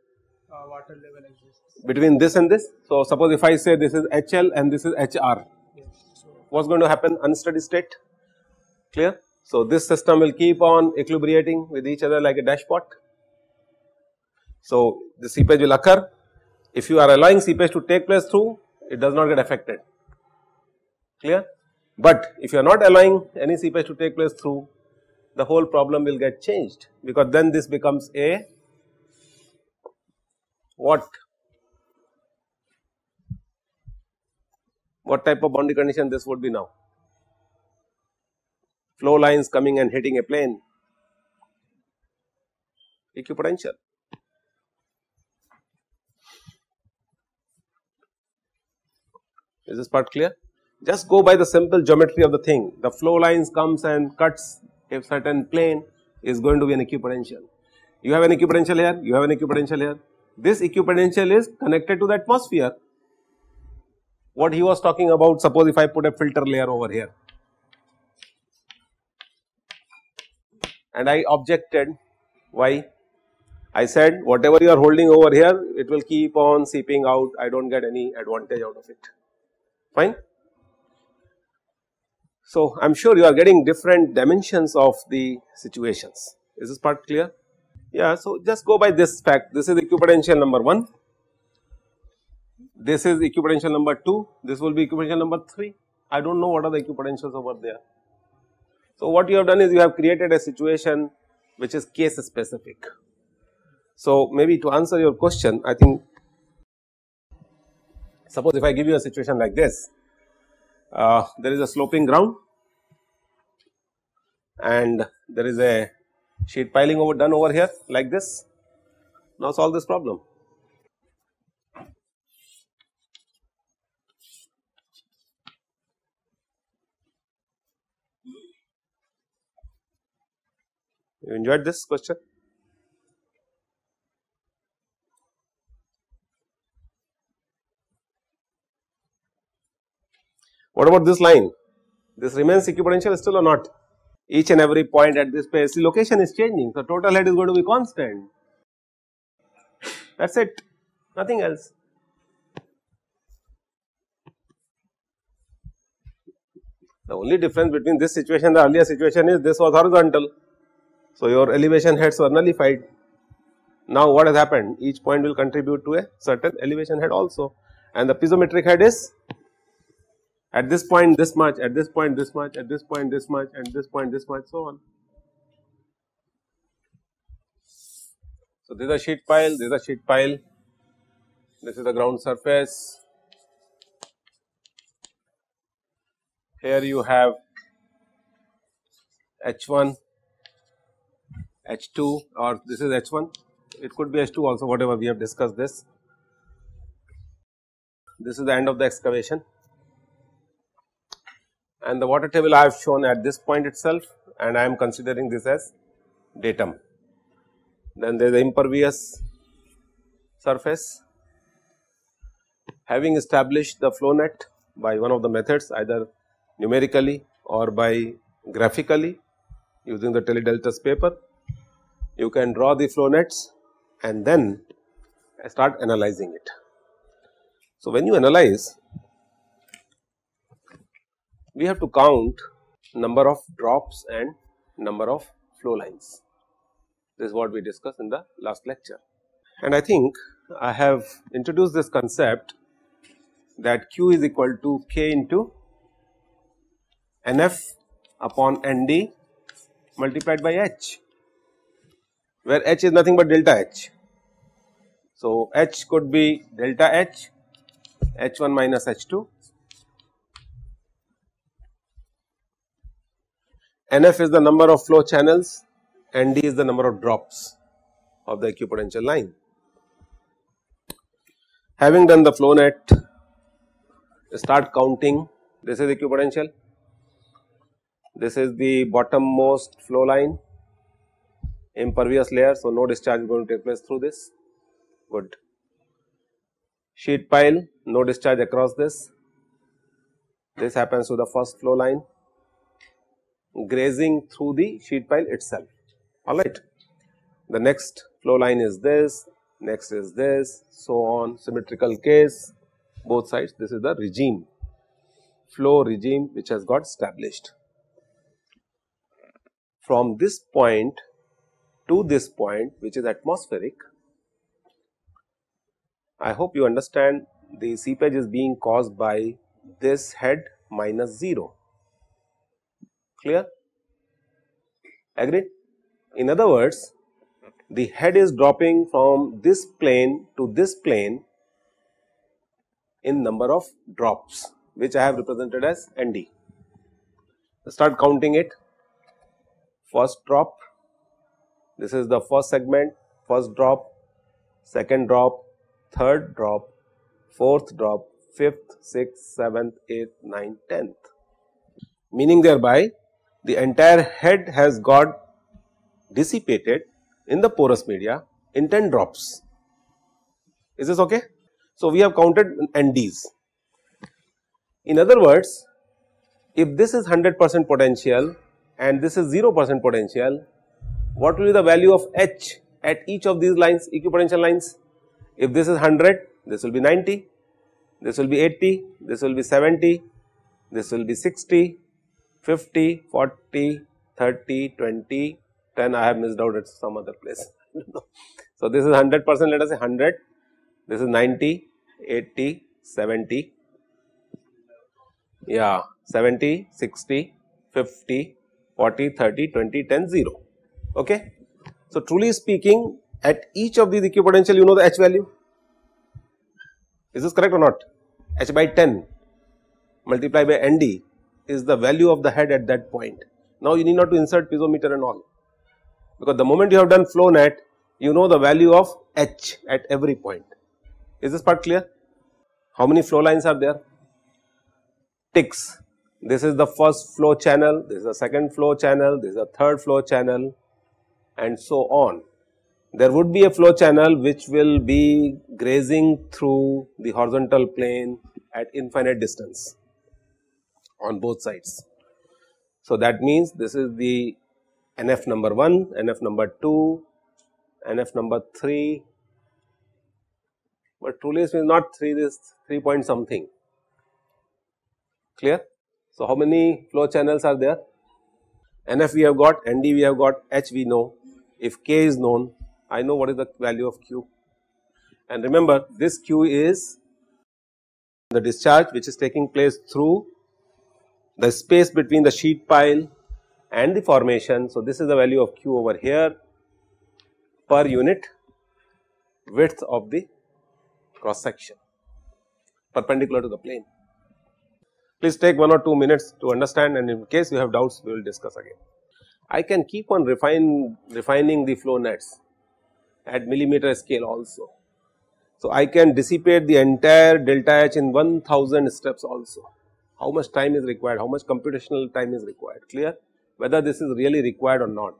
Speaker 3: water level exists
Speaker 1: between this and this. So suppose if I say this is HL and this is HR,
Speaker 3: yes. So
Speaker 1: what's going to happen? Unsteady state. Clear? So this system will keep on equilibrating with each other like a dashpot. So the seepage will occur. If you are allowing seepage to take place through, it does not get affected. Clear? But if you are not allowing any seepage to take place through, the whole problem will get changed, because then this becomes a what? What type of boundary condition this would be now? Flow lines coming and hitting a plane, equipotential. Is this part clear? Just go by the simple geometry of the thing. The flow lines comes and cuts a certain plane, is going to be an equipotential. You have an equipotential here, you have an equipotential here. This equipotential is connected to the atmosphere. what he was talking about, suppose if I put a filter layer over here and I objected, why? I said whatever you are holding over here, it will keep on seeping out, I do not get any advantage out of it, fine. So, I am sure you are getting different dimensions of the situations, is this part clear? Yeah, so just go by this fact, this is equipotential number 1, this is equipotential number 2, this will be equipotential number 3, I do not know what are the equipotentials over there. So, what you have done is you have created a situation which is case specific. So, maybe to answer your question, I think suppose if I give you a situation like this, there is a sloping ground and there is a sheet piling done over here like this. Now, solve this problem. You enjoyed this question? What about this line? This remains equipotential still or not? Each and every point at this place, the location is changing, so total head is going to be constant. That is it, nothing else. The only difference between this situation and the earlier situation is this was horizontal. So, your elevation heads were nullified. Now, what has happened? Each point will contribute to a certain elevation head also, and the piezometric head is at this point this much, at this point this much, at this point this much, at this point this much, so on. So, this is a sheet pile, this is a sheet pile, this is the ground surface. Here you have H1, H2, or this is H1, it could be H2 also, whatever we have discussed this. This is the end of the excavation, and the water table I have shown at this point itself, and I am considering this as datum. Then there is the impervious surface. Having established the flow net by one of the methods, either numerically or by graphically using the Teledeltas paper, you can draw the flow nets and then start analyzing it. So, when you analyze, we have to count number of drops and number of flow lines. This is what we discussed in the last lecture, and I think I have introduced this concept that Q is equal to K into NF upon ND multiplied by H, where H is nothing but delta H. So, H could be delta H, H1 minus H2, NF is the number of flow channels, ND is the number of drops of the equipotential line. Having done the flow net, start counting. This is equipotential, this is the bottommost flow line, impervious layer, so no discharge is going to take place through this, good. Sheet pile, no discharge across this, this happens to the first flow line, grazing through the sheet pile itself, alright. The next flow line is this, next is this, so on, symmetrical case, both sides, this is the regime, flow regime which has got established. From this point to this point, which is atmospheric, I hope you understand the seepage is being caused by this head minus 0, clear, agreed. In other words, the head is dropping from this plane to this plane in number of drops, which I have represented as ND. Start counting it. First drop, this is the first segment, first drop, second drop, third drop, fourth drop, fifth, sixth, seventh, eighth, ninth, 10th. Meaning thereby the entire head has got dissipated in the porous media in 10 drops. Is this okay? So, we have counted NDs. In other words, if this is 100% potential and this is 0% potential, what will be the value of H at each of these lines, equipotential lines? If this is 100, this will be 90, this will be 80, this will be 70, this will be 60, 50, 40, 30, 20, 10, I have missed out at some other place. So, this is 100%, let us say 100, this is 90, 80, 70, yeah, 70, 60, 50, 40, 30, 20, 10, 0. Okay. So, truly speaking, at each of these equipotential, you know the H value. Is this correct or not? H by 10 multiplied by ND is the value of the head at that point. Now, you need not to insert piezometer and all, because the moment you have done flow net, you know the value of H at every point. Is this part clear? How many flow lines are there? Ticks. This is the first flow channel, this is the second flow channel, this is the third flow channel, and so on. There would be a flow channel which will be grazing through the horizontal plane at infinite distance on both sides. So, that means this is the NF number 1, NF number 2, NF number 3, but truly it is not 3, this 3 point something. Clear? So, how many flow channels are there? NF we have got, ND we have got, H we know. If K is known, I know what is the value of Q. And remember, this Q is the discharge which is taking place through the space between the sheet pile and the formation. So, this is the value of Q over here per unit width of the cross section perpendicular to the plane. Please take 1 or 2 minutes to understand, and in case you have doubts, we will discuss again. I can keep on refining the flow nets at millimeter scale also. So, I can dissipate the entire delta H in 1000 steps also. How much time is required, how much computational time is required, clear? Whether this is really required or not.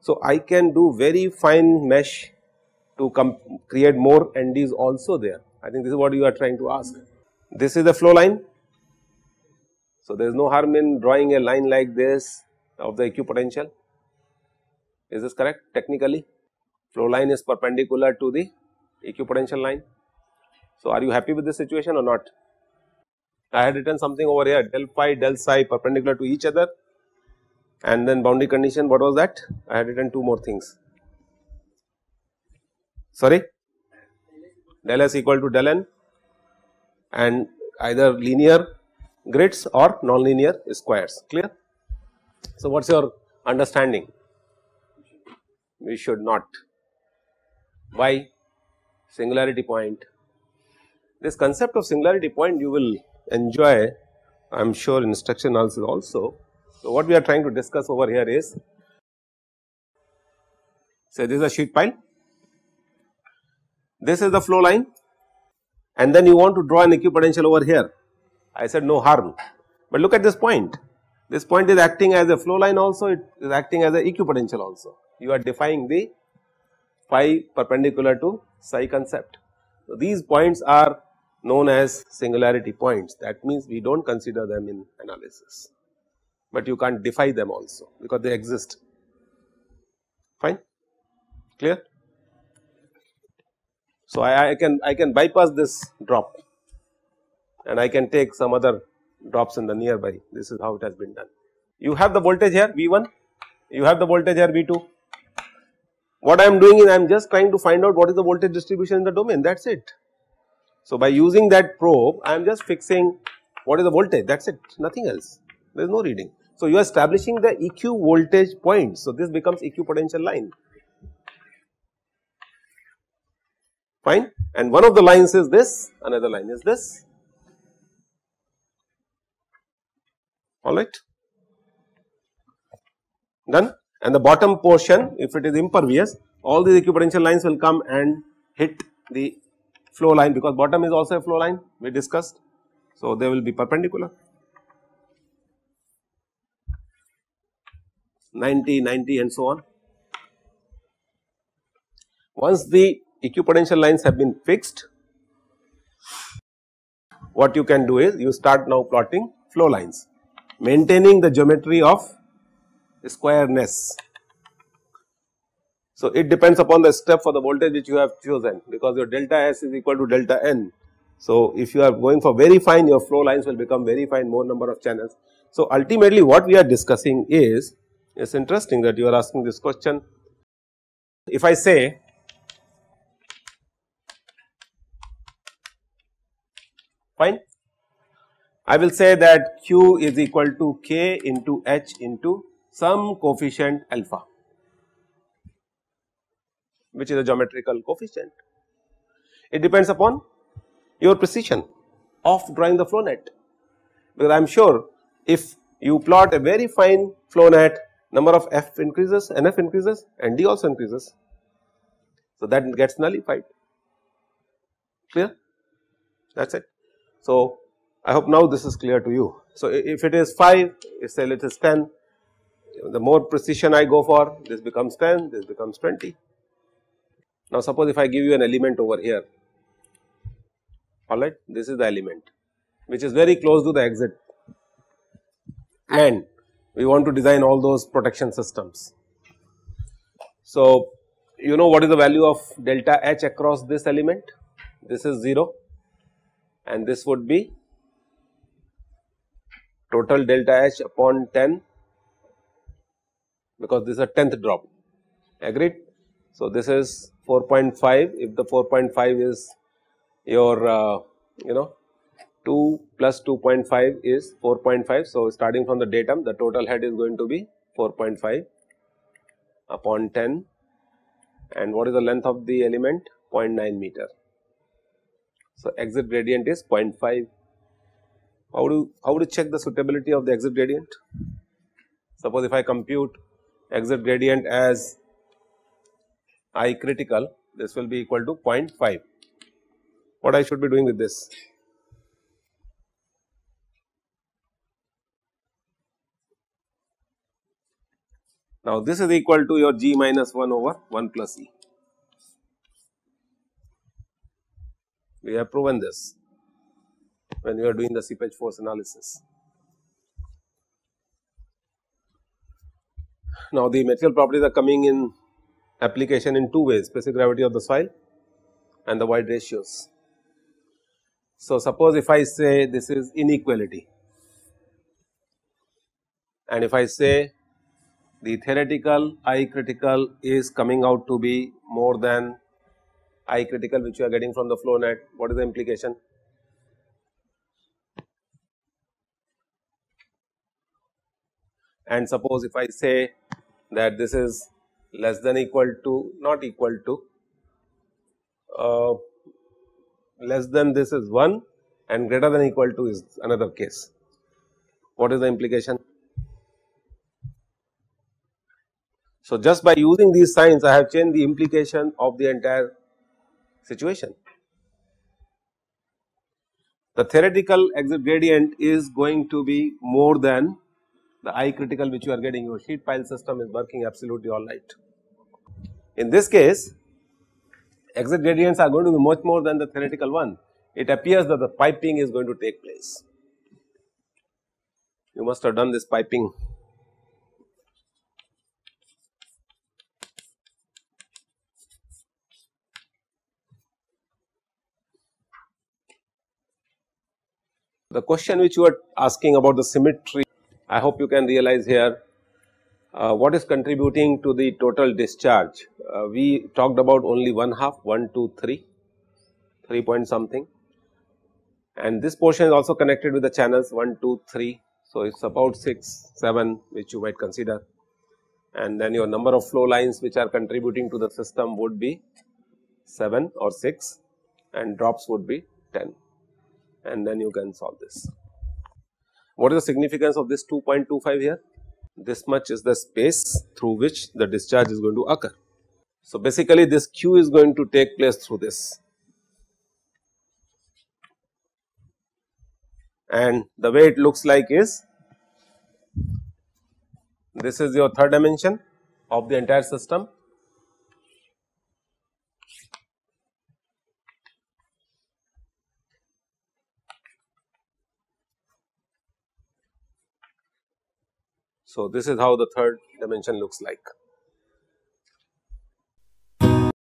Speaker 1: So, I can do very fine mesh to create more NDs also there. I think this is what you are trying to ask. This is the flow line. So, there is no harm in drawing a line like this of the equipotential. Is this correct technically? Flow line is perpendicular to the equipotential line. So, are you happy with this situation or not? I had written something over here, del phi, del psi perpendicular to each other, and then boundary condition, what was that? I had written 2 more things. Sorry? Del S equal to del N, and either linear grids or non-linear squares, clear? So, what is your understanding? We should not. Why? Singularity point. This concept of singularity point you will enjoy, I am sure, in structure analysis also. So, what we are trying to discuss over here is, say this is a sheet pile, this is the flow line, and then you want to draw an equipotential over here. I said no harm, but look at this point. This point is acting as a flow line also, it is acting as an equipotential also. You are defying the phi perpendicular to psi concept. So, these points are known as singularity points, that means we do not consider them in analysis, but you can't defy them also because they exist. Fine, clear? So, I can bypass this drop and I can take some other drops in the nearby. This is how it has been done. You have the voltage here V1, you have the voltage here V2. What I am doing is I am just trying to find out what is the voltage distribution in the domain, that is it. So, by using that probe I am just fixing what is the voltage, that is it, nothing else, there is no reading. So, you are establishing the EQ voltage point. So, this becomes equipotential line, fine, and one of the lines is this, another line is this, alright, done. And the bottom portion, if it is impervious, all these equipotential lines will come and hit the flow line, because bottom is also a flow line we discussed. So, they will be perpendicular 90, 90 and so on. Once the equipotential lines have been fixed, what you can do is you start now plotting flow lines, maintaining the geometry of squareness. So, it depends upon the step for the voltage which you have chosen, because your delta S is equal to delta N. So, if you are going for very fine, your flow lines will become very fine, more number of channels. So, ultimately what we are discussing is, it's interesting that you are asking this question. If I say fine, I will say that Q is equal to K into H into some coefficient alpha, which is a geometrical coefficient. It depends upon your precision of drawing the flow net, because I am sure if you plot a very fine flow net, number of F increases, NF increases and D also increases. So, that gets nullified. Clear? That is it. So, I hope now this is clear to you. So, if it is 5, say it is 10, the more precision I go for, this becomes 10, this becomes 20. Now, suppose if I give you an element over here, alright, this is the element which is very close to the exit, and we want to design all those protection systems. So, you know what is the value of delta H across this element? This is 0 and this would be total delta H upon 10, because this is a 10th drop, agreed. So, this is 4.5, if the 4.5 is your 2 plus 2.5 is 4.5. So, starting from the datum, the total head is going to be 4.5 upon 10, and what is the length of the element? 0.9 meter. So, exit gradient is 0.5. How do you check the suitability of the exit gradient? Suppose if I compute exit gradient as I critical, this will be equal to 0.5. What I should be doing with this? Now, this is equal to your G minus 1 over 1 plus E. We have proven this when we are doing the seepage force analysis. Now, the material properties are coming in application in two ways: specific gravity of the soil and the void ratios. So, suppose if I say this is inequality, and if I say the theoretical I critical is coming out to be more than I critical which you are getting from the flow net, what is the implication? And suppose if I say that this is less than equal to, not equal to, less than this is 1 and greater than equal to is another case, what is the implication? So, just by using these signs I have changed the implication of the entire situation. The theoretical exit gradient is going to be more than the I critical which you are getting. Your sheet pile system is working absolutely all right. In this case, exit gradients are going to be much more than the theoretical one. It appears that the piping is going to take place. You must have done this piping. The question which you are asking about the symmetry, I hope you can realize here what is contributing to the total discharge. We talked about only one half, 1, 2, 3 point something, and this portion is also connected with the channels 1, 2, 3. So, it is about 6, 7 which you might consider, and then your number of flow lines which are contributing to the system would be 7 or 6 and drops would be 10, and then you can solve this. What is the significance of this 2.25 here? This much is the space through which the discharge is going to occur. So, basically this Q is going to take place through this, and the way it looks like is, this is your third dimension of the entire system, So, this is how the third dimension looks like.